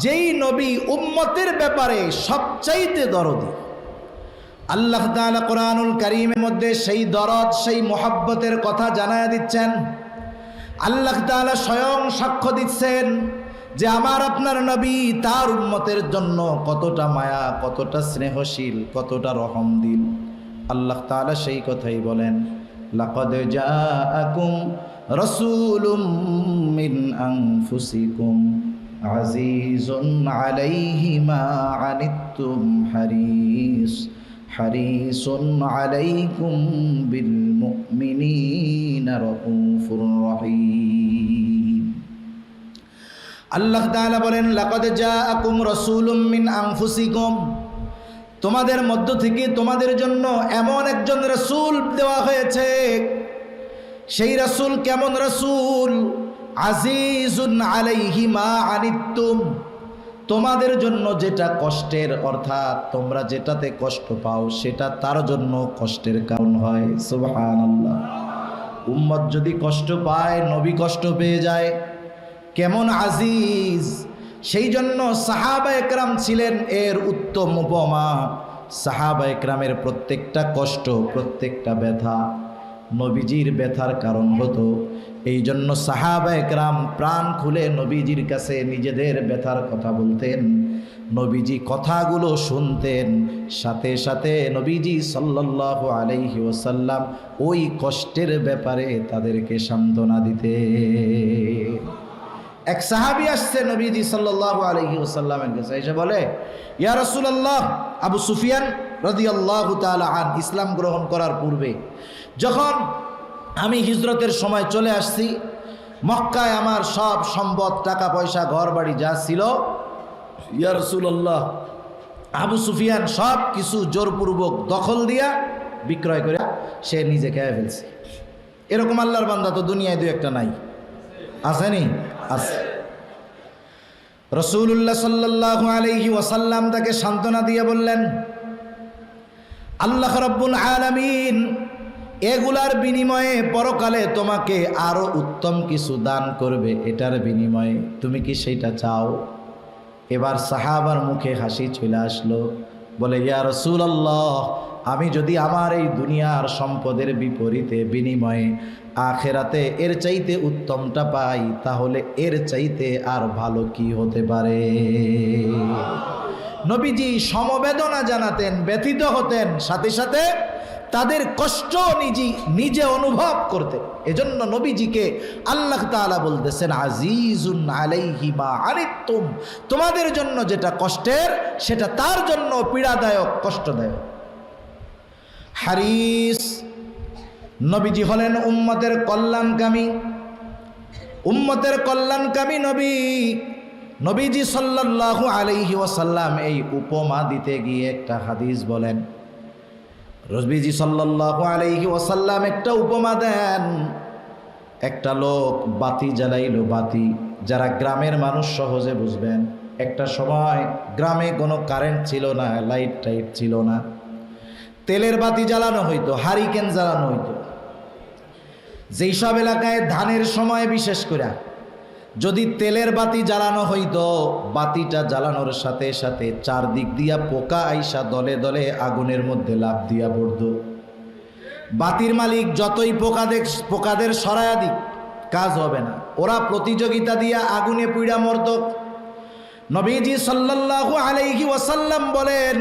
যেই নবী উম্মতের ব্যাপারে সবচাইতে দরদি। আল্লাহ তাআলা কোরআনুল কারীমের মধ্যে সেই দরদ, সেই মোহাব্বতের কথা জানায়া দিচ্ছেন। আল্লাহ তাআলা স্বয়ং সাক্ষ্য দিচ্ছেন যে আমার আপনার নবী তার উম্মতের জন্য কতটা মায়া, কতটা স্নেহশীল, কতটা রহমদিল। আল্লাহ তাআলা সেই কথাই বলেন, লাকাদ জাআকুম রাসূলুম মিন আনফুসিকুম আজিজুন আলাইহি মা আনিতুম হারিসুন আলাইকুম বিল মুমিনিনা রাউফুর রহিম। আল্লাহ তাআলা বলেন, লাকাদ জাআকুম রাসূলুম মিন আনফুসিকুম, তোমাদের মধ্য থেকে তোমাদের জন্য এমন একজন রাসূল দেওয়া হয়েছে। সেই রাসূল কেমন রাসূল? আজিজুন আলাইহি মা আনিতুম, তোমাদের জন্য যেটা কষ্টের, অর্থাৎ তোমরা যেটাতে কষ্ট পাও সেটা তার জন্য কষ্টের কারণ হয়। সুবহানাল্লাহ। উম্মত যদি কষ্ট পায়, নবী কষ্ট পেয়ে যায়, কেমন আজিজ! সেই জন্য সাহাবা একরাম ছিলেন এর উত্তম উপমা। সাহাবা একরামের প্রত্যেকটা কষ্ট, প্রত্যেকটা ব্যথা নবীজির ব্যথার কারণ হতো। এই জন্য সাহাবা একরাম প্রাণ খুলে নবীজির কাছে নিজেদের ব্যথার কথা বলতেন, নবীজি কথাগুলো শুনতেন, সাথে সাথে নবীজি সাল্লাল্লাহু আলাইহি ওয়াসাল্লাম ওই কষ্টের ব্যাপারে তাদেরকে সান্ত্বনা দিতেন। এক সাহাবী আসছে নবীজি সাল্লাল্লাহু আলাইহি ওয়াসাল্লামের কাছে, এসে বলে, ইয়া রাসূলুল্লাহ, আবু সুফিয়ান রাদিয়াল্লাহু তাআলা আন ইসলাম গ্রহণ করার পূর্বে যখন আমি হিজরতের সময় চলে আসছি, মক্কায় আমার সব সম্পদ, টাকা পয়সা, ঘর বাড়ি যা ছিল, ইয়া রাসূলুল্লাহ, আবু সুফিয়ান সব কিছু জোরপূর্বক দখল দিয়া বিক্রয় করে সে নিজে খেয়ে ফেলছে। এরকম আল্লাহর বান্দা তো দুনিয়ায় দু একটা নাই, আসেনি? আছে। রাসূলুল্লাহ সাল্লাল্লাহু আলাইহি ওয়াসাল্লাম তাকে সান্ত্বনা দিয়ে বললেন, আল্লাহ রাব্বুল আলামিন এগুলার বিনিময়ে পরকালে তোমাকে আরো উত্তম কিছু দান করবে, এটার বিনিময়ে তুমি কি সেইটা চাও? এবার সাহাবার মুখে হাসি চলে আসলো, বলে, ইয়া রাসূলুল্লাহ, আমি যদি আমার এই দুনিয়ার সম্পদের বিপরীতে বিনিময়ে আখেরাতে এর চাইতে উত্তমটা পাই, তাহলে এর চাইতে আর ভালো কি হতে পারে? নবীজি সমবেদনা জানাতেন, ব্যথিত হতেন, সাথে সাথে তাদের কষ্ট নিজে অনুভব করতেন। এজন্য নবীজিকে আল্লাহ তাআলা বলতেছেন, আজিজুন আলাইহি মা আনিতুম, তোমাদের জন্য যেটা কষ্টের সেটা তার জন্য পীড়াদায়ক, কষ্টদায়ক। হারিস, নবীজি হলেন উম্মতের কল্যাণকামী, উম্মতের কল্যাণকামী নবী। নবীজি সাল্লাল্লাহু আলাইহি ওয়াসাল্লাম এই উপমা দিতে গিয়ে একটা হাদিস বলেন। নবীজি সাল্লাল্লাহু আলাইহি ওয়াসাল্লাম একটা উপমা দেন। একটা লোক বাতি জ্বালাইলো, বাতি, যারা গ্রামের মানুষ সহজে বুঝবেন। একটা সময় গ্রামে কোনো কারেন্ট ছিল না, লাইট টাইট ছিল না, তেলের বাতি জ্বালানো হইতো, হারিকেন জ্বালানো হইতো। যেই সব এলাকায় ধানের সময় বিশেষ করে যদি তেলের বাতি জ্বালানো হইতো, বাতিটা জ্বালানোর সাথে সাথে চারদিক দিয়া পোকা আইসা দলে দলে আগুনের মধ্যে লাফ দিয়া পড়ত। বাতির মালিক যতই পোকাদের সরায়া দিক, কাজ হবে না, ওরা প্রতিযোগিতা দিয়া আগুনে পুইড়া মরত। নবীজি সাল্লাল্লাহু আলাইহি ওয়াসাল্লাম বলেন,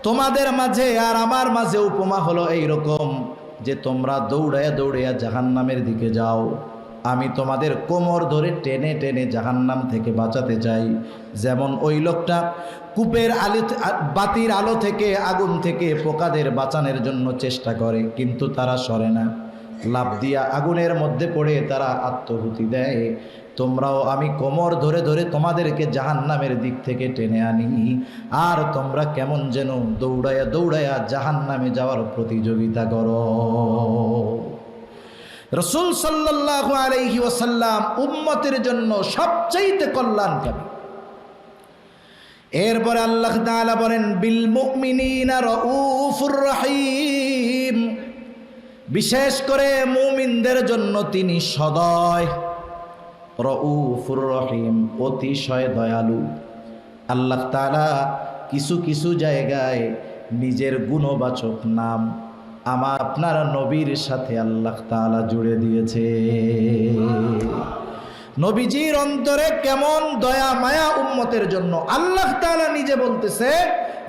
তোমাদের মাঝে আর আমার মাঝে উপমা হলো এইরকম যে তোমরা দৌড়ায়া দৌড়ায়া জাহান্নামের দিকে যাও, আমি তোমাদের কোমর ধরে টেনে টেনে জাহান্নাম থেকে বাঁচাতে চাই। যেমন ওই লোকটা কূপের বাতির আলো থেকে, আগুন থেকে পোকাদের বাঁচানোর জন্য চেষ্টা করে, কিন্তু তারা সরে না, লাফ দিয়া আগুনের মধ্যে পড়ে তারা আত্মহুতি দেয়। তোমরাও আমি কোমর ধরে ধরে তোমাদেরকে জাহান্নামের দিক থেকে টেনে আনি, আর তোমরা কেমন যেন দৌড়ায়া দৌড়ায়া জাহান্নামে যাওয়ার প্রতিযোগিতা করো। রাসূল সাল্লাল্লাহু আলাইহি ওয়াসাল্লাম উম্মতের জন্য সবচাইতে কল্যাণকামী। এরপরে আল্লাহ তাআলা বলেন, বিল মুমিনিনা রাউফুর রহিম, বিশেষ করে মুমিনদের জন্য তিনি সদয়, রাউফুর রহিম, অতিশয় দয়ালু। আল্লাহ তাআলা কিছু কিছু জায়গায় নিজের গুণবাচক নাম আমার আপনার নবীর সাথে আল্লাহ তাআলা জুড়ে দিয়েছে। নবীজির অন্তরে কেমন দয়া মায়া উম্মতের জন্য। আল্লাহ তাআলা নিজে বলতেছে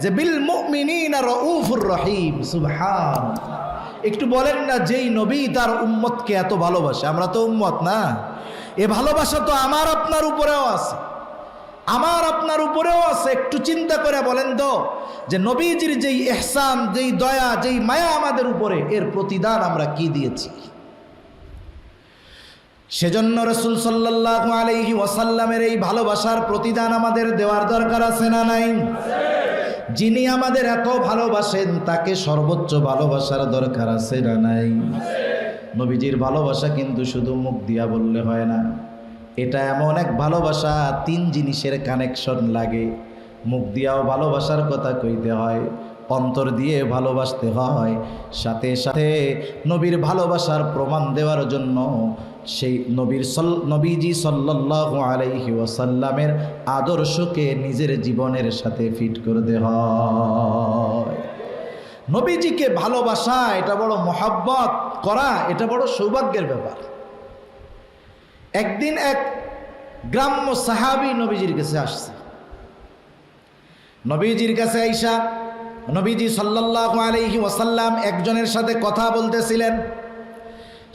যে বিল মুমিনিনা রাউফুর রহিম। সুবহানাল্লাহ। একটু বলেন না, যেই নবী তার উম্মতকে এত ভালোবাসে, আমরা তো উম্মত না, এ ভালোবাসা তো আমার আপনার উপরেও আছে, আমার আপনার উপরেও আছে। একটু চিন্তা করে বলেন তো, যে নবীজির যেই ইহসান, যেই দয়া, যেই মায়া আমাদের উপরে, এর প্রতিদান আমরা কি দিয়েছি? সেজন্য রাসূল সাল্লাল্লাহু আলাইহি ওয়াসাল্লামের এই ভালোবাসার প্রতিদান আমাদের দেওয়ার দরকার আছে না নাই? যিনি আমাদের এত ভালোবাসেন তাকে সর্বোচ্চ ভালোবাসার দরকার আছে না নাই? নবীজির ভালোবাসা কিন্তু শুধু মুখ দিয়া বললে হয় না, এটা এমন এক ভালোবাসা, 3 জিনিসের কানেকশন লাগে। মুখ দিয়াও ভালোবাসার কথা কইতে হয়, অন্তর দিয়ে ভালোবাসতে হয়, সাথে সাথে নবীর ভালোবাসার প্রমাণ দেওয়ার জন্য সেই নবীজি সাল্লাল্লাহু আলাইহি ওয়াসাল্লামের আদর্শকে নিজের জীবনের সাথে ফিট করতে হয়। নবীজিকে ভালোবাসা এটা বড় মহব্বত করা, এটা বড় সৌভাগ্যের ব্যাপার। একদিন এক গ্রাম্য সাহাবী নবীজির কাছে আসছে। নবীজির কাছে আইসা নবীজি সাল্লাল্লাহু আলাইহি ওয়াসাল্লাম একজনের সাথে কথা বলতেছিলেন।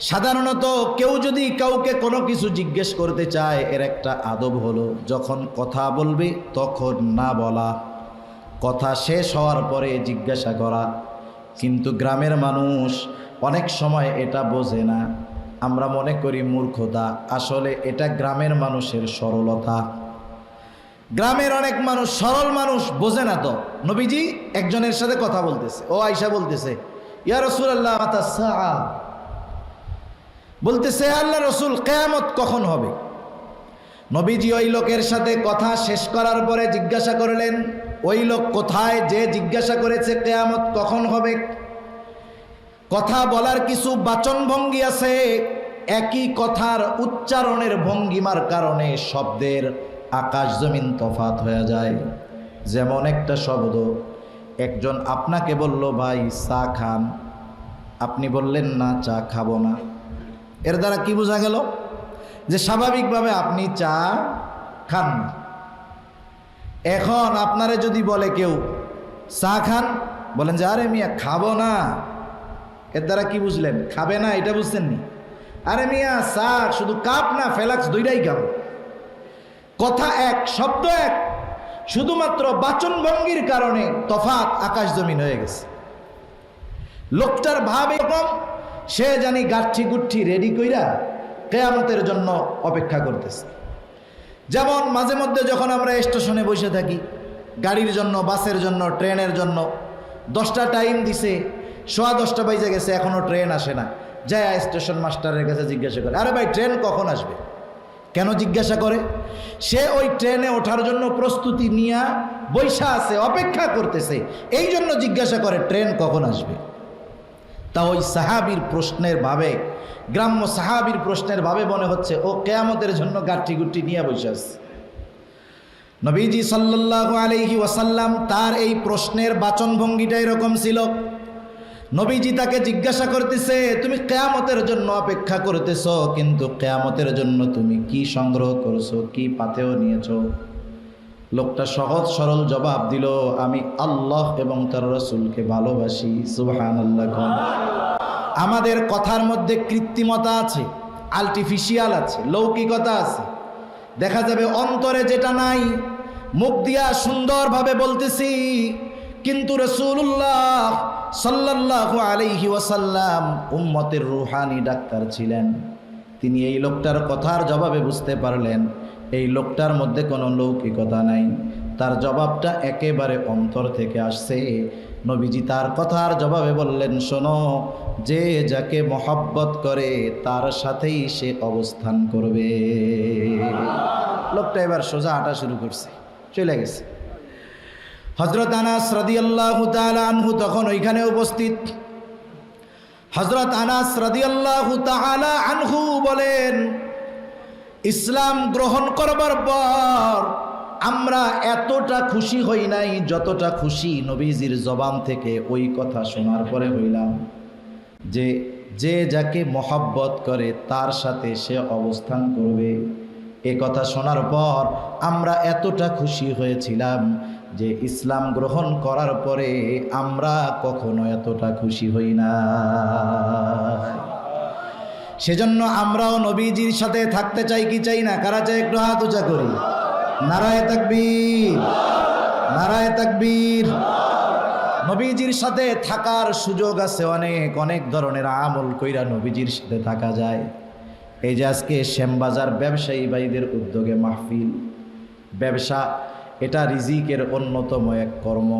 সাধারণত কেউ যদি কাউকে কোনো কিছু জিজ্ঞেস করতে চায়, এর একটা আদব হলো যখন কথা বলবে তখন না বলা, কথা শেষ হওয়ার পরে জিজ্ঞাসা করা। কিন্তু গ্রামের মানুষ অনেক সময় এটা বোঝে না। আমরা মনে করি মূর্খতা, আসলে এটা গ্রামের মানুষের সরলতা। গ্রামের অনেক মানুষ সরল মানুষ, বোঝে না তো। নবীজি একজনের সাথে কথা বলতেছে, ও আয়েশা বলতেছে, ইয়া রাসূলুল্লাহ মাতা সাআ, বলতেছে আল্লাহ রসুল কিয়ামত কখন হবে। নবীজি ওই লোকের সাথে কথা শেষ করার পরে জিজ্ঞাসা করলেন, ওই লোক কোথায় যে জিজ্ঞাসা করেছে কিয়ামত কখন হবে। কথা বলার কিছু বাচন ভঙ্গি আছে, একই কথার উচ্চারণের ভঙ্গিমার কারণে শব্দের আকাশ জমিন তফাত হয়ে যায়। যেমন একটা শব্দ, একজন আপনাকে বলল ভাই চা খান, আপনি বললেন না চা খাবো না। এর দ্বারা কি বোঝা গেল? যে স্বাভাবিকভাবে আপনি চা খান না। এখন আপনারে যদি বলে কেউ চা খান, বলেন যে আরে মিয়া খাবো না, এর দ্বারা কি বুঝলেন? খাবে না এটা বুঝছেন নি? আরে মিয়া চা শুধু কাপ না ফেলাক্স দুইটাই খাবো। কথা এক, শব্দ এক, শুধুমাত্র বাচন ভঙ্গির কারণে তফাৎ আকাশ জমিন হয়ে গেছে। লোকটার ভাব এরকম, সে জানি গাঠি গুঠি রেডি কইরা কিয়ামতের জন্য অপেক্ষা করতেছে। যেমন মাঝে মধ্যে যখন আমরা স্টেশনে বসে থাকি গাড়ির জন্য, বাসের জন্য, ট্রেনের জন্য, 10টা টাইম দিছে, 10:15 বাজে গেছে, এখনো ট্রেন আসে না। যায় স্টেশন মাস্টারের কাছে জিজ্ঞাসা করে, আরে ভাই ট্রেন কখন আসবে? কেন জিজ্ঞাসা করে? সে ওই ট্রেনে ওঠার জন্য প্রস্তুতি নিয়ে বৈশা আছে, অপেক্ষা করতেছে, এই জন্য জিজ্ঞাসা করে ট্রেন কখন আসবে। তা ওই সাহাবীর প্রশ্নের ভাবে, গ্রাম্য সাহাবীর প্রশ্নের ভাবে মনে হচ্ছে ও কিয়ামতের জন্য গাঠি গুঠি নিয়ে বসে আছে। নবীজি সাল্লাল্লাহু আলাইহি ওয়াসাল্লাম তার এই প্রশ্নের বাচন ভঙ্গিটা এরকম ছিল। নবীজি তাকে জিজ্ঞাসা করতেছে, তুমি কিয়ামতের জন্য অপেক্ষা করতেছো, কিন্তু কিয়ামতের জন্য তুমি কি সংগ্রহ করছো, কি পাথেয় নিয়েছো? লোকটা সহজ সরল জবাব দিল, আমি আল্লাহ এবং তার রাসূলকে ভালোবাসি। সুবহানাল্লাহ। আমাদের কথার মধ্যে কৃত্রিমতা আছে, আর্টিফিশিয়াল আছে, লৌকিকতা আছে। দেখা যাবে অন্তরে যেটা নাই, মুখ দিয়া সুন্দরভাবে বলতেছি, কিন্তু রাসূলুল্লাহ সাল্লাল্লাহু আলাইহি ওয়াসাল্লাম উম্মতের রূহানি ডাক্তার ছিলেন। তিনি এই লোকটার কথার জবাবে বুঝতে পারলেন এই লোকটার মধ্যে কোনো লৌকিকতা নাই, তার জবাবটা একেবারে অন্তর থেকে আসছে। নবীজি তার কথার জবাবে বললেন, শোনো, যে যাকে মহব্বত করে তার সাথেই সে অবস্থান করবে। লোকটা এবার সোজা হাঁটা শুরু করছে, চলে গেছে। হযরত আনাস রাদিয়াল্লাহু তাআলা আনহু তখন ওইখানে উপস্থিত। হযরত আনাস রাদিয়াল্লাহু তাআলা আনহু বলেন, ইসলাম গ্রহণ করবার পর আমরা এতটা খুশি হই নাই যতটা খুশি নবীজির জবান থেকে ওই কথা শোনার পরে হইলাম, যে যে যাকে মহব্বত করে তার সাথে সে অবস্থান করবে। এ কথা শোনার পর আমরা এতটা খুশি হয়েছিলাম যে ইসলাম গ্রহণ করার পরে আমরা কখনো এতটা খুশি হই না। সেজন্য আমরাও নবীজির সাথে থাকতে চাই কি চাই না? কারা চাই? একটু হাত উঁচা করি। নারায়ে তাকবীর, নারায়ে তাকবীর। নবীজির সাথে থাকার সুযোগ আছে অনেক, অনেক ধরনের আমল কইরা নবীজির সাথে থাকা যায়। এই যে আজকে শ্যামবাজার ব্যবসায়ী ভাইদের উদ্যোগে মাহফিল, ব্যবসা এটা রিজিকের অন্যতম এক কর্ম।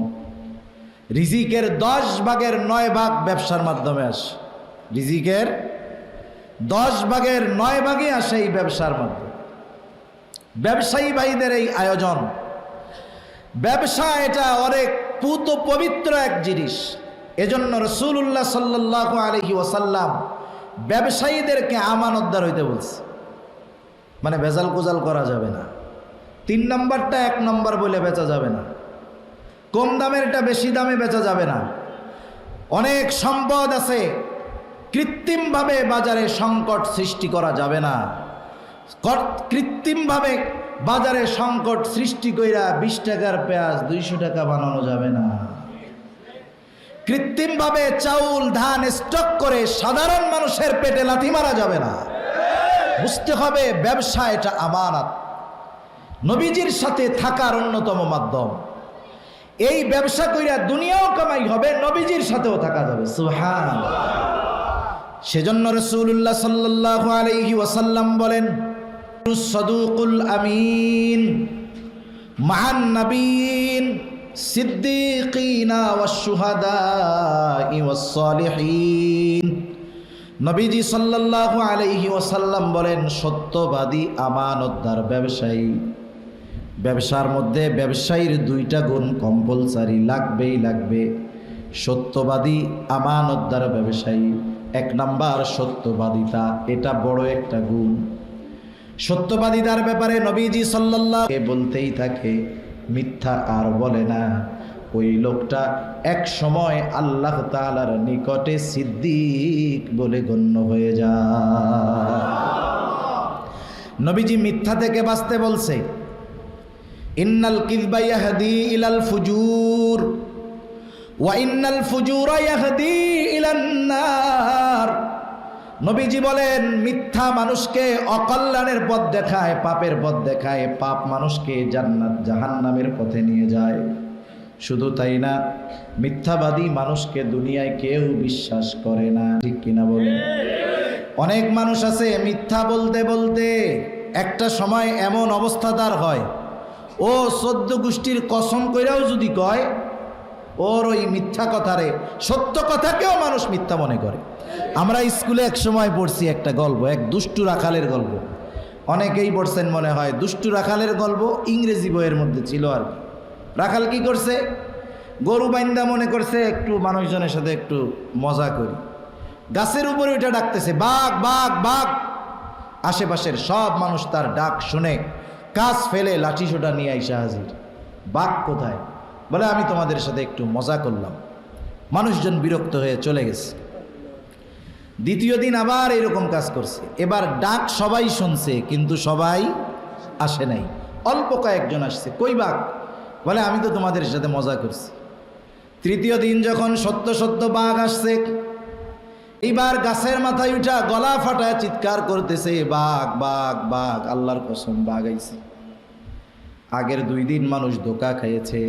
রিজিকের 10 ভাগের 9 ভাগ ব্যবসার মাধ্যমে আসে। রিজিকের 10 ভাগের 9 ভাগই আসে এই ব্যবসার মাধ্যমে। ব্যবসায়ী ভাইদের এই আয়োজন, ব্যবসা এটা অনেক পুত পবিত্র এক জিনিস। এজন্য রাসূলুল্লাহ সাল্লাল্লাহু আলাইহি ওয়াসাল্লাম ব্যবসায়ীদেরকে আমানতদার হইতে বলছে, মানে ভেজাল কোজাল করা যাবে না। 3 নম্বরটা 1 নম্বর বলে বেচা যাবে না, কম দামেরটা বেশি দামে বেচা যাবে না। অনেক সম্পদ আছে, কৃত্রিমভাবে বাজারে সংকট সৃষ্টি করা যাবে না। কৃত্রিমভাবে বাজারে সংকট সৃষ্টি কইরা 20 টাকার পেঁয়াজ 200 টাকা বানানো যাবে না। কৃত্রিমভাবে চাউল ধান স্টক করে সাধারণ মানুষের পেটে লাথি মারা যাবে না। বুঝতে হবে ব্যবসা এটা আমানত, নবীজির সাথে থাকার অন্যতম মাধ্যম। এই ব্যবসা কইরা দুনিয়াও কামাই হবে, নবীজির সাথেও থাকা যাবে। সুবহানাল্লাহ। সেজন্য রাসূলুল্লাহ সাল্লাল্লাহু আলাইহি ওয়াসাল্লাম বলেন, সাদুকুল আমিন মান নাবিয়িন সিদ্দিকিনা ওয়াশ শুহাদাই ওয়াস সালিহিন। নবীজি সাল্লাল্লাহু আলাইহি ওয়াসাল্লাম বলেন, সত্যবাদী আমানতদার ব্যবসায়ী, ব্যবসার মধ্যে ব্যবসায়ীর 2টা গুণ কম্পালসারি, লাগবেই লাগবে। সত্যবাদী আমানতদার ব্যবসায়ী, 1 নাম্বার সত্যবাদিতা, এটা বড় একটা গুণ। সত্যবাদিতার ব্যাপারে নবীজি সাল্লাল্লাহু বলতেই থাকে, মিথ্যা আর বলে না। ওই লোকটা এক সময় আল্লাহ তাআলার নিকটে সিদ্দিক বলে গণ্য হয়ে যায়। নবীজি মিথ্যা থেকে বাঁচতে বলছে, ইন্নাল কিযবা ইয়াহদি ইলাল ফুজুর ওয়া ইন্নাল ফুজুরা ইয়াহদি ইলান নার। নবীজি বলেন, মিথ্যা মানুষকে অকল্যাণের পথ দেখায়, পাপের পথ দেখায়, পাপ মানুষকে জান্নাত জাহান্নামের পথে নিয়ে যায়। শুধু তাই না, মিথ্যাবাদী মানুষকে দুনিয়ায় কেউ বিশ্বাস করে না, ঠিক কিনা বলেন? অনেক মানুষ আছে মিথ্যা বলতে বলতে একটা সময় এমন অবস্থা তার হয়, ও 14 গোষ্ঠীর কসম কইরাও যদি কয়, ওর ওই মিথ্যা কথারে সত্য কথাকেও মানুষ মিথ্যা মনে করে। আমরা স্কুলে এক সময় পড়ছি একটা গল্প, এক দুষ্টু রাখালের গল্প। অনেকেই পড়ছেন মনে হয়। দুষ্টু রাখালের গল্প ইংরেজি বইয়ের মধ্যে ছিল আর কি। রাখাল কি করছে, গরু বাইন্দা মনে করছে একটু মানুষজনের সাথে একটু মজা করি, গাছের উপরে ওইটা ডাকতেছে, বাঘ বাঘ বাঘ। আশেপাশের সব মানুষ তার ডাক শুনে কাজ ফেলে লাঠি সোটা নিয়ে আইসা হাজির। বাঘ কোথায়? বলে, আমি তোমাদের সাথে একটু মজা করলাম। মানুষজন বিরক্ত হয়ে চলে গেছে। দ্বিতীয় দিন আবার এরকম কাজ করছে। এবার ডাক সবাই শুনছে, কিন্তু সবাই আসে নাই, অল্প কয়েকজন আসছে। কই বাঘ? বলে, আমি তো তোমাদের সাথে মজা করছি। তৃতীয় দিন যখন সত্য সত্য বাঘ আসছে, এইবার গাছের মাথায় উঠা গলা ফাটায় চিৎকার করতেছে, বাঘ বাঘ বাঘ, আল্লাহর কসম বাঘ আইছে। আগের 2 দিন মানুষ ধোঁকা খেয়েছে,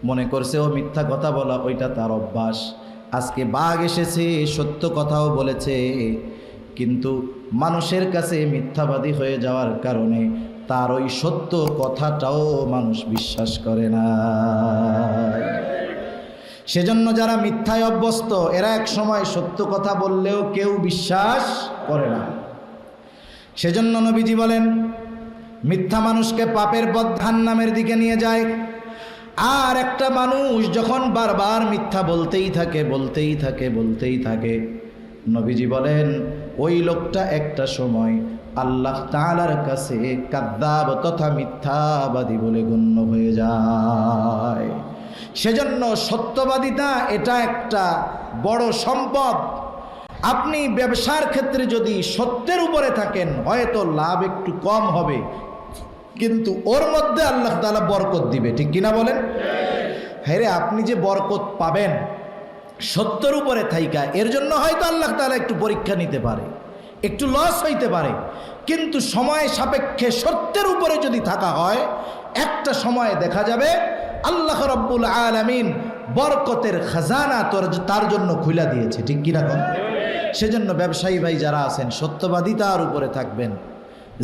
মনে করছে ও মিথ্যা কথা বলা ওইটা তার অভ্যাস। আজকে বাঘ এসেছে, সত্য কথাও বলেছে, কিন্তু মানুষের কাছে মিথ্যাবাদী হয়ে যাওয়ার কারণে তার ওই সত্য কথাটাও মানুষ বিশ্বাস করে না। সেজন্য যারা মিথ্যায় অভ্যস্ত, এরা এক সময় সত্য কথা বললেও কেউ বিশ্বাস করে না। সেজন্য নবীজি বলেন, মিথ্যা মানুষকে পাপের পথ জাহান্নামের দিকে নিয়ে যায়। আর একটা মানুষ যখন বারবার মিথ্যা বলতেই থাকে বলতেই থাকে বলতেই থাকে, নবীজি বলেন ওই লোকটা একটা সময় আল্লাহ তাআলার কাছে কাযযাব তথা মিথ্যাবাদী বলে গণ্য হয়ে যায়। সেজন্য সত্যবাদিতা এটা একটা বড় সম্পদ। আপনি ব্যবসার ক্ষেত্রে যদি সত্যের উপরে থাকেন, হয়তো লাভ একটু কম হবে, কিন্তু ওর মধ্যে আল্লাহ তাআলা বরকত দিবে, ঠিক কিনা বলেন? হ্যাঁ রে, আপনি যে বরকত পাবেন সত্যের উপরে থাইকা, এর জন্য হয়তো আল্লাহ তাআলা একটু পরীক্ষা নিতে পারে, একটু লস হইতে পারে, কিন্তু সময় সাপেক্ষে সত্যের উপরে যদি থাকা হয়, একটা সময় দেখা যাবে আল্লাহ রাব্বুল আলামিন বরকতের খাজানা তার জন্য খুলে দিয়েছে, ঠিক কিনা কোন? সেজন্য ব্যবসায়ী ভাই যারা আছেন, সত্যবাদিতার উপরে থাকবেন।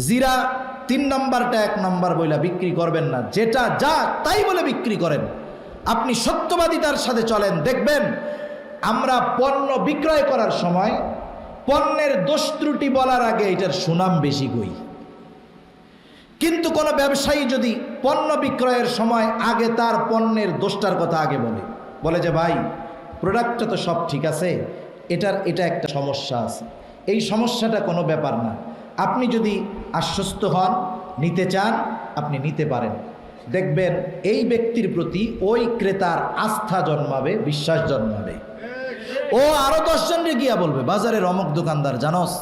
জিরা 3 নম্বরটা 1 নম্বর বইলা বিক্রি করবেন না, যেটা যা তাই বলে বিক্রি করেন। আপনি সত্যবাদিতার সাথে চলেন, দেখবেন আমরা পণ্য বিক্রয় করার সময় পণ্যের দোষ ত্রুটি বলার আগে এটার সুনাম বেশি কই। কিন্তু কোনো ব্যবসায়ী যদি পণ্য বিক্রয়ের সময় আগে তার পণ্যের দোষটার কথা আগে বলে যে ভাই প্রোডাক্টটা তো সব ঠিক আছে, এটা একটা সমস্যা আছে, এই সমস্যাটা কোনো ব্যাপার না, আপনি যদি আশ্বস্ত হন নিতে চান আপনি নিতে পারেন, দেখবেন এই ব্যক্তির প্রতি ওই ক্রেতার আস্থা জন্মাবে, বিশ্বাস জন্মাবে। ও আরো 10 জনকে গিয়া বলবে বাজারের অমুক দোকানদার জানোস,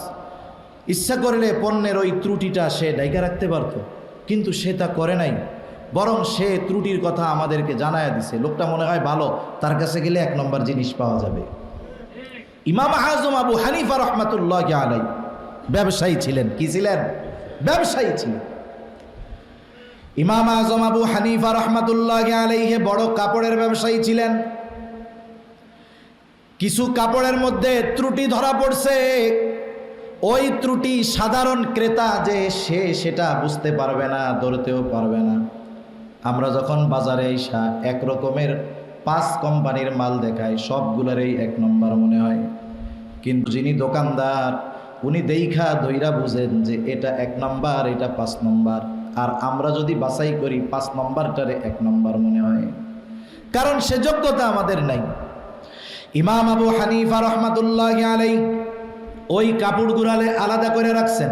ইচ্ছা করলে পণ্যের ওই ত্রুটিটা সে ঢাকা রাখতে পারত, কিন্তু সে তা করে নাই, বরং সে ত্রুটির কথা আমাদেরকে জানায়া দিছে, লোকটা মনে হয় ভালো, তার কাছে গেলে 1 নম্বর জিনিস পাওয়া যাবে। ইমাম আজম আবু হানিফা রহমাতুল্লাহি আলাইহি ব্যবসায়ী ছিলেন। কি ছিলেন? ব্যবসায়ী ছিলেন। ইমাম আজম আবু হানিফা রহমাতুল্লাহি আলাইহি বড় কাপড়ের ব্যবসায়ী ছিলেন। কিছু কাপড়ের মধ্যে ত্রুটি ধরা পড়ছে, ওই ত্রুটি সাধারণ ক্রেতা যে সে সেটা বুঝতে পারবে না, ধরতেও পারবে না। আমরা যখন বাজারে এসা এক রকমের 5 কোম্পানির মাল দেখায়, সবগুলোরই 1 নম্বর মনে হয়, কিন্তু যিনি দোকানদার উনি দেইখা ধইরা বুঝেন যে এটা 1 নম্বর, এটা 5 নম্বর, আর আমরা যদি বাছাই করি 5 নম্বরটারে 1 নম্বর মনে হয়, কারণ সে যোগ্যতা আমাদের নাই। ইমাম আবু হানিফা রহমাতুল্লাহি আলাইহি ওই কাপড়গুলালে আলাদা করে রাখছেন।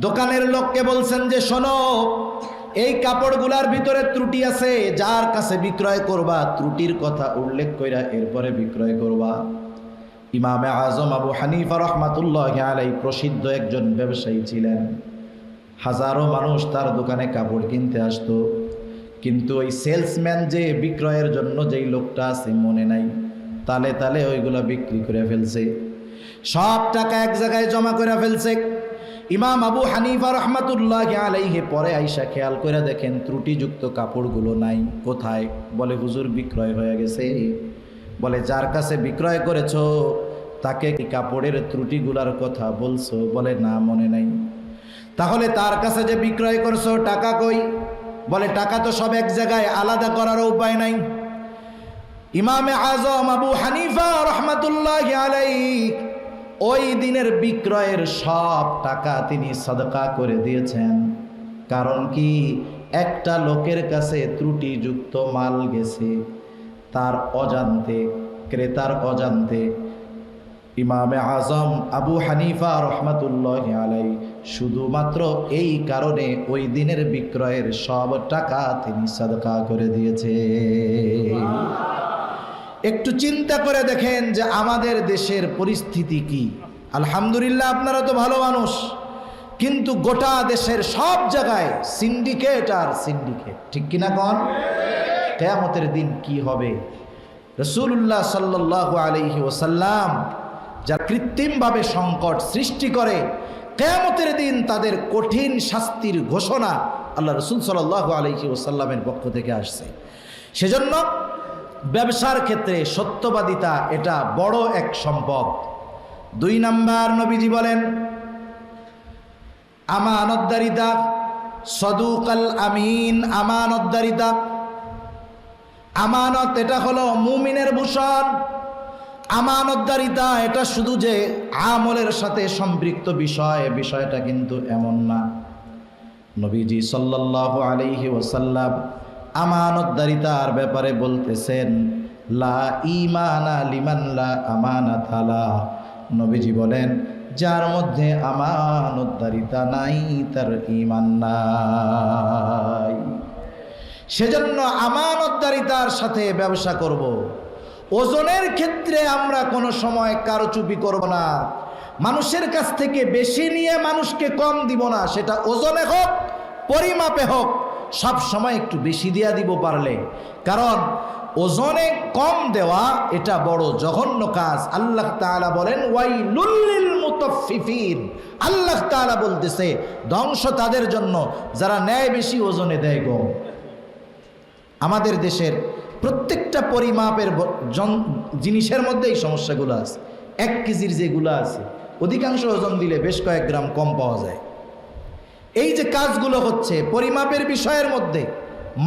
দোকানের লোককে বলছেন যে শোনো, এই কাপড়গুলার ভিতরে ত্রুটি আছে, যার কাছে বিক্রয় করবা ত্রুটির কথা উল্লেখ কইরা এরপরে বিক্রয় করবা। ইমামে আজম আবু হানিফা রহমাতুল্লাহি আলাইহি প্রসিদ্ধ একজন ব্যবসায়ী ছিলেন। হাজারো মানুষ তার দোকানে কাপড় কিনতে আসতো, কিন্তু ওই সেলসম্যান যে বিক্রয়ের জন্য যেই লোকটা আছে মনে নাই, তালে তালে ওইগুলো বিক্রি করে ফেলছে, সব টাকা এক জায়গায় জমা করে ফেলছে। ইমাম আবু হানিফা রহমাতুল্লাহি আলাইহি পরে আইসা খেয়াল করে দেখেন ত্রুটিযুক্ত কাপড়গুলো নাই। কোথায়? বলে হুজুর বিক্রয় হয়ে গেছে। বলে যার কাছে বিক্রয় করেছো তাকে কি কাপড়ের ত্রুটিগুলার কথা বলছো? বলে না, মনে নাই। তাহলে তার কাছে যে বিক্রয় করছো টাকা কই? বলে টাকা তো সব এক জায়গায়, আলাদা করার উপায় নাই। ইমামে আজম আবু হানিফা রহমাতুল্লাহি আলাইহি ওই দিনের বিক্রয়ের সব টাকা তিনি সাদকা করে দিয়েছেন। কারণ কি? একটা লোকের কাছে ত্রুটিযুক্ত মাল গেছে, তার অজান্তে, ক্রেতার অজান্তে। ইমামে আজম আবু হানিফা রহমাতুল্লাহি আলাইহি শুধুমাত্র এই কারণে ওই দিনের বিক্রয়ের সব টাকা তিনি সাদকা করে দিয়েছে। একটু চিন্তা করে দেখেন যে আমাদের দেশের পরিস্থিতি কি। আলহামদুলিল্লাহ আপনারা তো ভালো মানুষ, কিন্তু গোটা দেশের সব জায়গায় সিন্ডিকেট আর সিন্ডিকেট, ঠিক কিনা কোন? কিয়ামতের দিন কি হবে? রাসূলুল্লাহ সাল্লাল্লাহু আলাইহি ওয়াসাল্লাম যারা কৃত্রিমভাবে সংকট সৃষ্টি করে, কিয়ামতের দিন তাদের কঠিন শাস্তির ঘোষণা আল্লাহ রাসূল সাল্লাল্লাহু আলাইহি ওয়াসাল্লামের পক্ষ থেকে আসছে। সেজন্য ব্যবসার ক্ষেত্রে সত্যবাদিতা এটা বড় এক সম্পদ। 2 নাম্বার নবীজি বলেন আমানতদারিতা, সদুকাল আমিন। আমানতদারিতা, আমানত এটা হলো মুমিনের ভূষণ। আমানতদারিতা এটা শুধু যে আমলের সাথে সম্পৃক্ত বিষয়টা কিন্তু এমন না। নবীজি সাল্লাল্লাহু আলাইহি ওয়াসাল্লাম আমানতদারিতার ব্যাপারে বলতেছেন লা ঈমানা লিমান লা আমানাতা লা। নবীজি বলেন যার মধ্যে আমানতদারিতা নাই তার ঈমান নাই। সেজন্য আমানতদারিতার সাথে ব্যবসা করব। ওজনের ক্ষেত্রে আমরা কোনো সময় কারচুপি করব না। মানুষের কাছ থেকে বেশি নিয়ে মানুষকে কম দিব না, সেটা ওজনে হোক পরিমাপে হোক, সব সময় একটু বেশি দিয়া দিব পারলে। কারণ ওজনে কম দেওয়া এটা বড় জঘন্য কাজ। আল্লাহ তাআলা বলেন ওয়াইলুল লিল মুতাফফিফিন। আল্লাহ তাআলা বলতেছে ধ্বংস তাদের জন্য যারা ন্যায় বেশি ওজনে দেয় গো। আমাদের দেশের প্রত্যেকটা পরিমাপের জিনিসের মধ্যে এই সমস্যাগুলো আছে। 1 কেজির যেগুলো আছে অধিকাংশ ওজন দিলে বেশ কয়েক গ্রাম কম পাওয়া যায়। এই যে কাজগুলো হচ্ছে পরিমাপের বিষয়ের মধ্যে,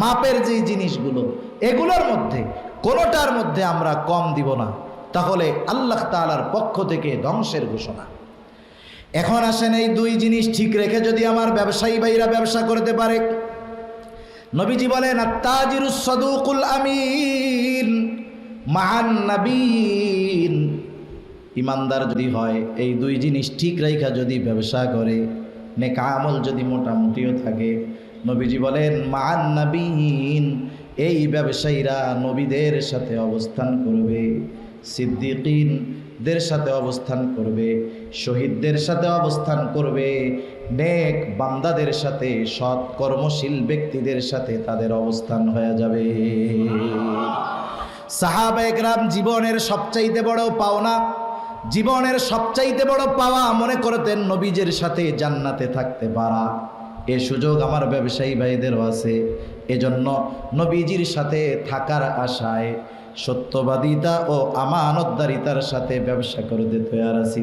মাপের যে জিনিসগুলো, এগুলোর মধ্যে কোনোটার মধ্যে আমরা কম দিব না, তাহলে আল্লাহ তাআলার পক্ষ থেকে ধ্বংসের ঘোষণা। এখন আসেন, এই দুই জিনিস ঠিক রেখে যদি আমার ব্যবসায়ী ভাইরা ব্যবসা করতে পারে, নবীজি বলেন আত-তাজিরুস সাদুকুল আমিন মান নাবিয়িন, ইমানদার যদি হয় এই দুই জিনিস ঠিক রেখা যদি ব্যবসা করে, নেক আমল যদি মোটামুটিও থাকে, নবীজি বলেন মান নাবিয়িন, এই ব্যবসায়ীরা নবীদের সাথে অবস্থান করবে, সিদ্দিকিনদের সাথে অবস্থান করবে, শহীদদের সাথে অবস্থান করবে, নেক বান্দাদের সাথে, সৎ কর্মশীল ব্যক্তিদের সাথে তাদের অবস্থান হয়ে যাবে। সাহাবায়ে কেরাম জীবনের সবচাইতে বড় পাওনা, জীবনের সবচাইতে বড় পাওয়া মনে করতেন নবীজের সাথে জান্নাতে থাকতে পারা। এ সুযোগ আমার ব্যবসায়ী ভাইদেরও আছে। এজন্য নবীজির সাথে থাকার আশায় সত্যবাদিতা ও আমানতদারিতার সাথে ব্যবসা করতে তৈরি আছি।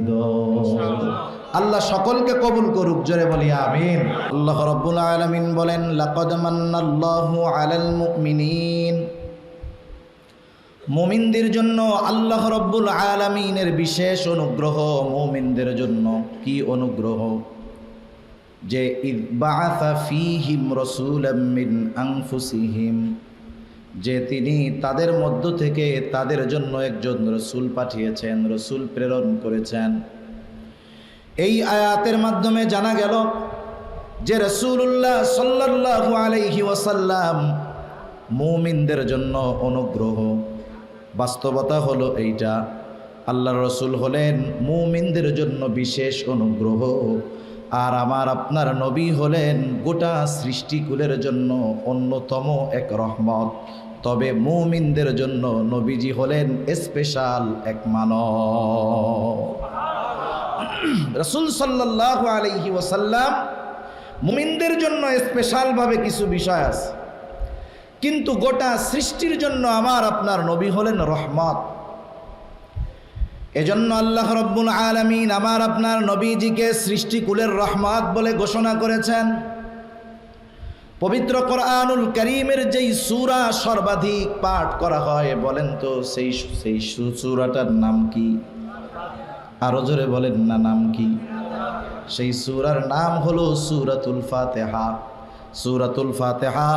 আল্লাহ সকলকে কবুল করুক, জোরে বলি আমিন। আল্লাহ রাব্বুল আলামিন বলেন লাকাদ মান্নাল্লাহু আলাল মুমিনিন, মুমিনদের জন্য আল্লাহ রাব্বুল আলামিনের বিশেষ অনুগ্রহ। মুমিনদের জন্য কি অনুগ্রহ? যে ইয বাআসা ফীহিম রাসূলাম মিন আনফুসিহিম, যে তিনি তাদের মধ্য থেকে তাদের জন্য একজন রসুল পাঠিয়েছেন, রসুল প্রেরণ করেছেন। এই আয়াতের মাধ্যমে জানা গেল যে রাসূলুল্লাহ সাল্লাল্লাহু আলাইহি ওয়াসাল্লাম মুমিনদের জন্য অনুগ্রহ। বাস্তবতা হলো এইটা, আল্লাহর রসুল হলেন মুমিনদের জন্য বিশেষ অনুগ্রহ, আর আমার আপনার নবী হলেন গোটা সৃষ্টিকুলের জন্য অন্যতম এক রহমত। তবে মুমিনদের জন্য নবীজি হলেন স্পেশাল এক মানব। রাসূল সাল্লাল্লাহু আলাইহি ওয়াসাল্লাম মুমিনদের জন্য স্পেশালভাবে কিছু বিষয় আছে, কিন্তু গোটা সৃষ্টির জন্য আমার আপনার নবী হলেন রহমত। এজন্য আল্লাহ রাব্বুল আলামিন আমার আপনার নবীজিকে সৃষ্টিকুলের রহমত বলে ঘোষণা করেছেন। পবিত্র কোরআনুল কারীমের যেই সূরা সর্বাধিক পাঠ করা হয়, বলেন তো সেই সূরাটার নাম কি? আরো জোরে বলেন না, নাম কি? সেই সূরার নাম হলো সূরাতুল ফাতিহা। সূরাতুল ফাতিহা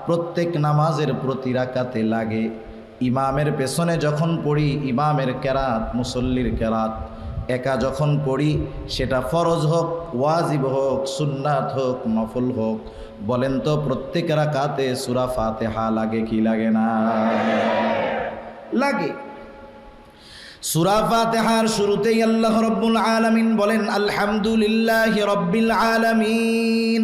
প্রত্যেক নামাজের প্রতি রাকাতে লাগে। ইমামের পেছনে যখন পড়ি, ইমামের কেরাত, মুসল্লির কেরাত একা যখন পড়ি, সেটা ফরজ হোক, ওয়াজিব হোক, সুন্নাত হোক, নফল হোক, বলেন তো প্রত্যেক রাকাতে সূরা ফাতিহা লাগে কি লাগে না? লাগে। সূরা ফাতিহার শুরুতেই আল্লাহ রাব্বুল আলামিন বলেন আলহামদুলিল্লাহি রাব্বিল আলামিন,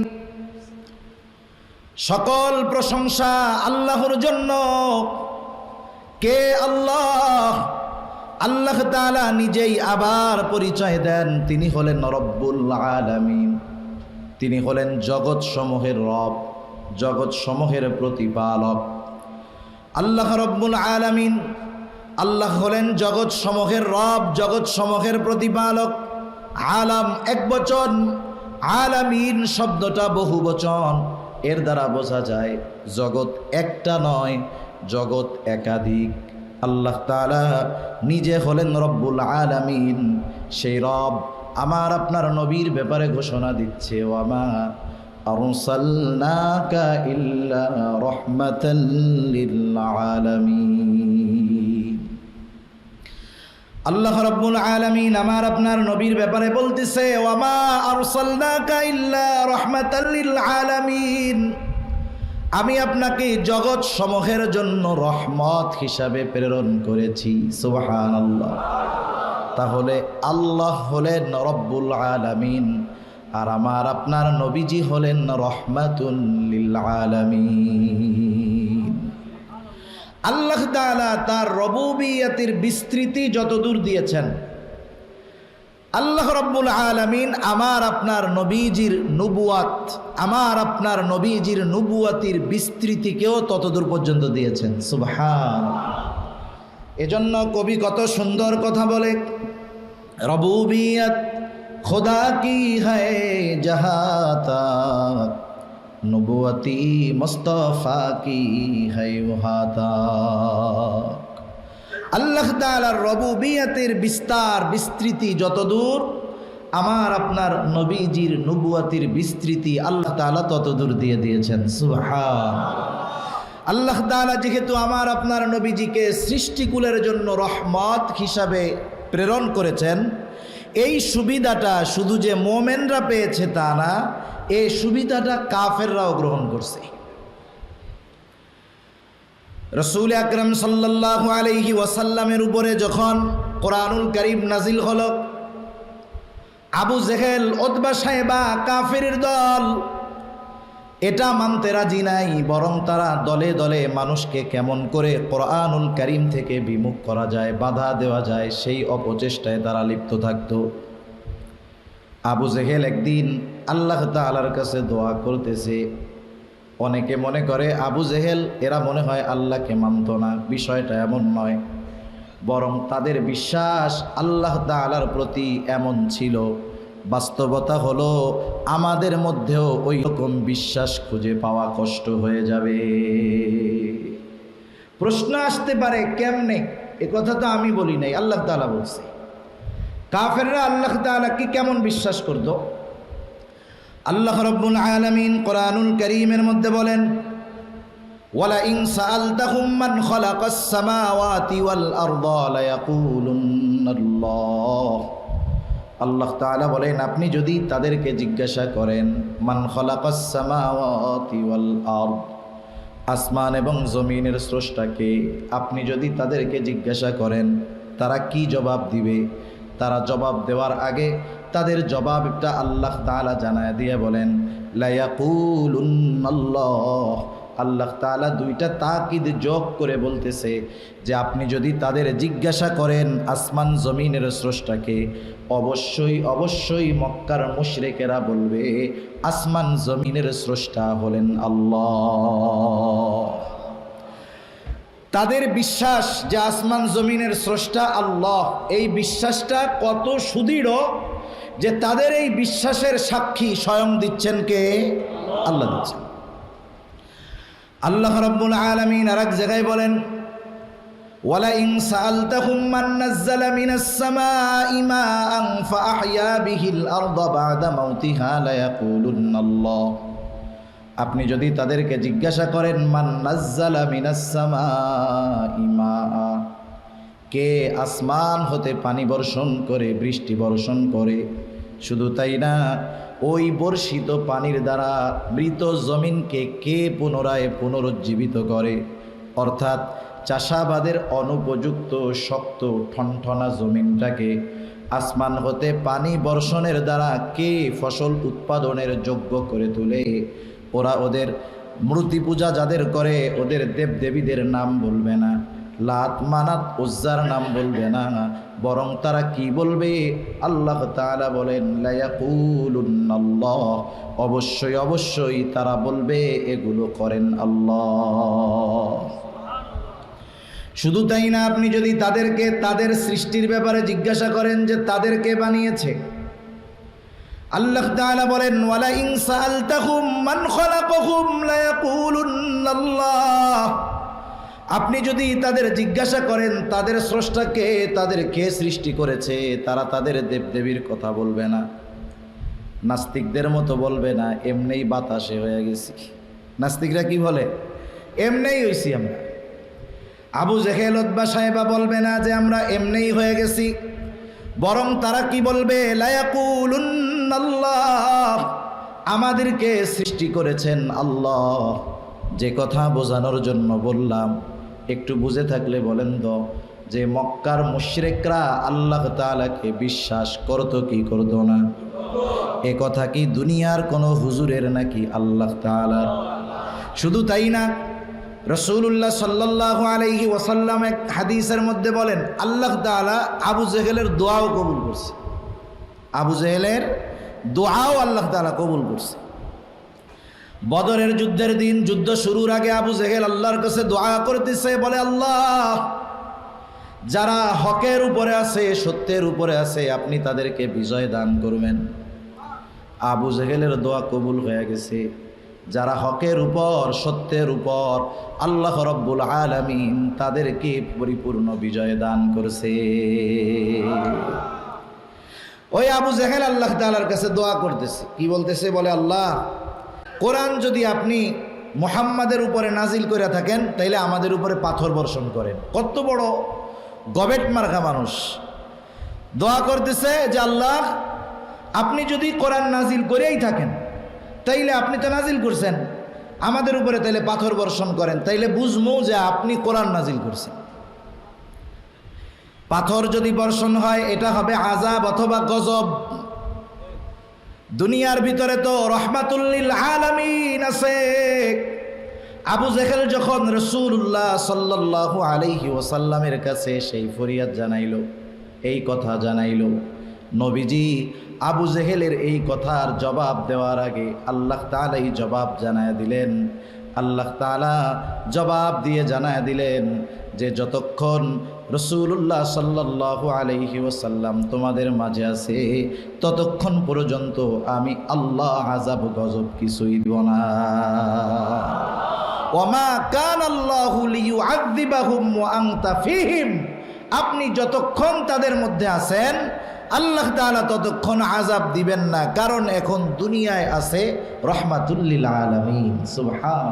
সকল প্রশংসা আল্লাহর জন্য। কে আল্লাহ? আল্লাহ তাআলা নিজেই আবার পরিচয় দেন, তিনি হলেন রব্বুল আলামিন, তিনি হলেন জগৎ সমূহের রব, জগৎ সমূহের প্রতিপালক। আল্লাহ রব্বুল আলামিন, আল্লাহ হলেন জগৎ সমূহের রব, জগৎ সমূহের প্রতিপালক। আলাম এক বচন, আলামিন শব্দটা বহু বচন। এর দ্বারা বোঝা যায় জগৎ একটা নয়, জগৎ একাধিক। আল্লাহ তাআলা নিজে হলেন রব্বুল আলামিন। সেই রব আমার আপনার নবীর ব্যাপারে ঘোষণা দিচ্ছে ওয়ামা আরসালনাকা ইল্লা রাহমাতাল লিল আলামিন। আল্লাহ রাব্বুল আলামিন আমার আপনার নবীর ব্যাপারে বলতেছে ওয়ামা আরসালনাকা ইল্লা রাহমাতাল লিল আলামিন, আমি আপনাকে জগৎ সমূহের জন্য রহমত হিসাবে প্রেরণ করেছি। সুবহানাল্লাহ। তাহলে আল্লাহ হলেন রব্বুল আলামিন, আর আমার আপনার নবীজি হলেন রহমাতুল লিল আলামিন। আল্লাহ তাআলা তার রুবুবিয়তের বিস্তৃতি যতদূর দিয়েছেন, আল্লাহ রাব্বুল আলামিন আমার আপনার নবীজির নবুয়াত, আমার আপনার নবীজির নবুয়াতির বিস্তৃতিকেও ততদূর পর্যন্ত দিয়েছেন। সুবহানাল্লাহ। এজন্য কবি কত সুন্দর কথা বলে, রবুবিয়ত খোদা কি হ্যায় জাহাঁ তক, নবুয়তি মুস্তাফা কি হ্যায় ওয়াহাঁ তক। আল্লাহ তাআলার রুবুবিয়তের বিস্তার বিস্তৃতি যতদূর, আমার আপনার নবীজির নবুয়াতির বিস্তৃতি আল্লাহ তাআলা তত দূর দিয়ে দিয়েছেন। সুবহান আল্লাহ তাআলা যেহেতু আমার আপনার নবীজিকে সৃষ্টিকুলের জন্য রহমত হিসাবে প্রেরণ করেছেন, এই সুবিধাটা শুধু যে মোমেনরা পেয়েছে তা না, এই সুবিধাটা কাফেররাও গ্রহণ করছে। রাসূল আকরাম সাল্লাল্লাহু আলাইহি ওয়াসাল্লামের উপরে যখন কোরআনুল কারীম নাজিল হলো, আবু জেহেল, উতবা, সাইবা কাফেরের দল এটা মানতে রাজি নাই, বরং তারা দলে দলে মানুষকে কেমন করে কোরআনুল কারীম থেকে বিমুখ করা যায়, বাধা দেওয়া যায়, সেই অপচেষ্টায় তারা লিপ্ত থাকত। আবু জেহেল একদিন আল্লাহ তাআলার কাছে দোয়া করতেছে। অনেকে মনে করে আবু জেহেল এরা মনে হয় আল্লাহকে মানত না, বিষয়টা এমন নয়, বরং তাদের বিশ্বাস আল্লাহ তাআলার প্রতি এমন ছিল। বাস্তবতা হলো আমাদের মধ্যেও ওই রকম বিশ্বাস খুঁজে পাওয়া কষ্ট হয়ে যাবে। প্রশ্ন আসতে পারে কেমনে? এ কথা তো আমি বলি নাই, আল্লাহ তাআলা বলছে। কাফেররা আল্লাহ তাআলা কি কেমন বিশ্বাস করত? আল্লাহ রাব্বুল আলামিন কোরআনুল কারীমের মধ্যে বলেন, ওয়ালা ইন সাআলতাহুম মান খালাকাস সামাওয়াতি ওয়াল আরদা লায়াকুলুন্নাল্লাহ। আল্লাহ তাআলা বলেন, আপনি যদি তাদেরকে জিজ্ঞাসা করেন মান খালাকাস সামাওয়াতি ওয়াল আরদ, আসমান এবং জমিনের স্রষ্টাকে, আপনি যদি তাদেরকে জিজ্ঞাসা করেন তারা কি জবাব দিবে? তারা জবাব দেওয়ার আগে তাদের জবাবটা আল্লাহ তাআলা জানায় দিয়ে বলেন লায়াকুলুন্নাল্লাহ। আল্লাহ তাআলা দুইটা তাকিদ যোগ করে বলতেছে যে আপনি যদি তাদের জিজ্ঞাসা করেন আসমান জমিনের স্রষ্টাকে, অবশ্যই অবশ্যই মক্কার মুশরিকেরা বলবে আসমান জমিনের স্রষ্টা হলেন আল্লাহ। তাদের বিশ্বাস যে আসমান জমিনের স্রষ্টা আল্লাহ, এই বিশ্বাসটা কত সুদৃঢ় যে তাদের এই বিশ্বাসের সাক্ষী স্বয়ং দিচ্ছেন কে? আল্লাহ দিচ্ছেন। আল্লাহ রাব্বুল আলামিন আরেক জায়গায় বলেন, ওয়ালা ইন সাআলতাহুম মান নাযালা মিনাস সামাই মাআন ফাআহইয়া বিহিল আরদা বা'দা মাউতিহা লায়াকুলুন্নাল্লাহ। আপনি যদি তাদেরকে জিজ্ঞাসা করেন মান নাযালা মিনাস সামাই মাআ, কে আসমান হতে পানি বর্ষণ করে, বৃষ্টি বর্ষণ করে, শুধু তাই না ওই বর্ষিত পানির দ্বারা মৃত জমিনকে কে পুনরায় পুনরুজ্জীবিত করে, অর্থাৎ চাষাবাদের অনুপযুক্ত শক্ত ঠনঠনা জমিনটাকে আসমান হতে পানি বর্ষণের দ্বারা কে ফসল উৎপাদনের যোগ্য করে তোলে। ওরা ওদের মূর্তি পূজা যাদের করে ওদের দেবদেবীদের নাম বলবে না, লাত মানাত উজ্জার নাম বলবে না, বরং তারা কি বলবে? আল্লাহ তাআলা বলেন লায়াকুলুন্নাল্লাহ, অবশ্যই অবশ্যই তারা বলবে এগুলো করেন আল্লাহ। শুধু তাই না, আপনি যদি তাদেরকে তাদের সৃষ্টির ব্যাপারে জিজ্ঞাসা করেন যে তাদেরকে বানিয়েছে, আল্লাহ তাআলা বলেন ওয়ালা ইন সাআলতাহুম মান খালাকাহুম লায়াকুলুন্নাল্লাহ। আপনি যদি তাদের জিজ্ঞাসা করেন তাদের স্রষ্টাকে, তাদের কে সৃষ্টি করেছে, তারা তাদের দেবদেবীর কথা বলবে না, নাস্তিকদের মতো বলবে না এমনিই বাতাসে হয়ে গেছি। নাস্তিকরা কি বলে? এমনিই হইছি আমরা। আবু জেহেল, উতবা, সাইবা বলবে না যে আমরা এমনিই হয়ে গেছি, বরং তারা কি বলবে? লায়াকুলুন্নাল্লাহ, আমাদেরকে সৃষ্টি করেছেন আল্লাহ। যে কথা বোঝানোর জন্য বললাম, একটু বুঝে থাকলে বলেন তো যে মক্কার মুশরিকরা আল্লাহ তাআলাকে বিশ্বাস করতো কি করতো না? এ কথা কি দুনিয়ার কোনো হুজুরের নাকি আল্লাহ তাআলার? শুধু তাই না, রাসূলুল্লাহ সাল্লাল্লাহু আলাইহি ওয়াসাল্লাম এক হাদিসের মধ্যে বলেন আল্লাহ তাআলা আবু জেহেলের দোয়াও কবুল করছে। আবু জেহেলের দোয়াও আল্লাহ তাআলা কবুল করছে। বদরের যুদ্ধের দিন, যুদ্ধ শুরুর আগে আবু জেহেল আল্লাহর কাছে দোয়া করতেছে, বলে আল্লাহ, যারা হকের উপরে আছে, সত্যের উপরে আছে, আপনি তাদেরকে বিজয় দান করবেন। আবু জেহেলের দোয়া কবুল হয়ে গেছে। যারা হকের উপর, সত্যের উপর, আল্লাহ রাব্বুল আলামিন তাদেরকে পরিপূর্ণ বিজয় দান করছে। ওই আবু জেহেল আল্লাহ তাআলার কাছে দোয়া করতেছে, কি বলতেছে? বলে, আল্লাহ, কোরআন যদি আপনি মুহাম্মাদের উপরে নাজিল করে থাকেন তাইলে আমাদের উপরে পাথর বর্ষণ করেন। কত বড় গবেট মার্কা মানুষ দোয়া করতেছে যে আল্লাহ, আপনি যদি কোরআন নাজিল করেই থাকেন তাইলে আপনি তো নাজিল করছেন, আমাদের উপরে তাইলে পাথর বর্ষণ করেন, তাইলে বুঝবো যে আপনি কোরআন নাজিল করছেন। পাথর যদি বর্ষণ হয় এটা হবে আযাব অথবা গজব। দুনিয়ার ভিতরে তো রহমাতুল লিল আলামিন আছে। আবু জেহেল যখন রাসূলুল্লাহ সাল্লাল্লাহু আলাইহি ওয়াসাল্লামের কাছে সেই ফরিয়াদ জানাইল, এই কথা জানাইল, নবীজি আবু জেহেলের এই কথার জবাব দেওয়ার আগে আল্লাহ তাআলাই জবাব জানায় দিলেন। আল্লাহ তাআলা জবাব দিয়ে জানায় দিলেন যে যতক্ষণ রাসূলুল্লাহ সাল্লাল্লাহু আলাইহি ওয়াসাল্লাম তোমাদের মাঝে আছে ততক্ষণ পর্যন্ত আমি আল্লাহ আযাব গজব কিছুই দিব না। ওয়ামা কানাল্লাহু লিয়ুআযযিবাহুম ওয়া আনতা ফীহিম, আপনি যতক্ষণ তাদের মধ্যে আছেন আল্লাহ তাআলা ততক্ষণ আযাব দিবেন না, কারণ এখন দুনিয়ায় আছে রহমাতুল লিল আলামিন। সুবহান।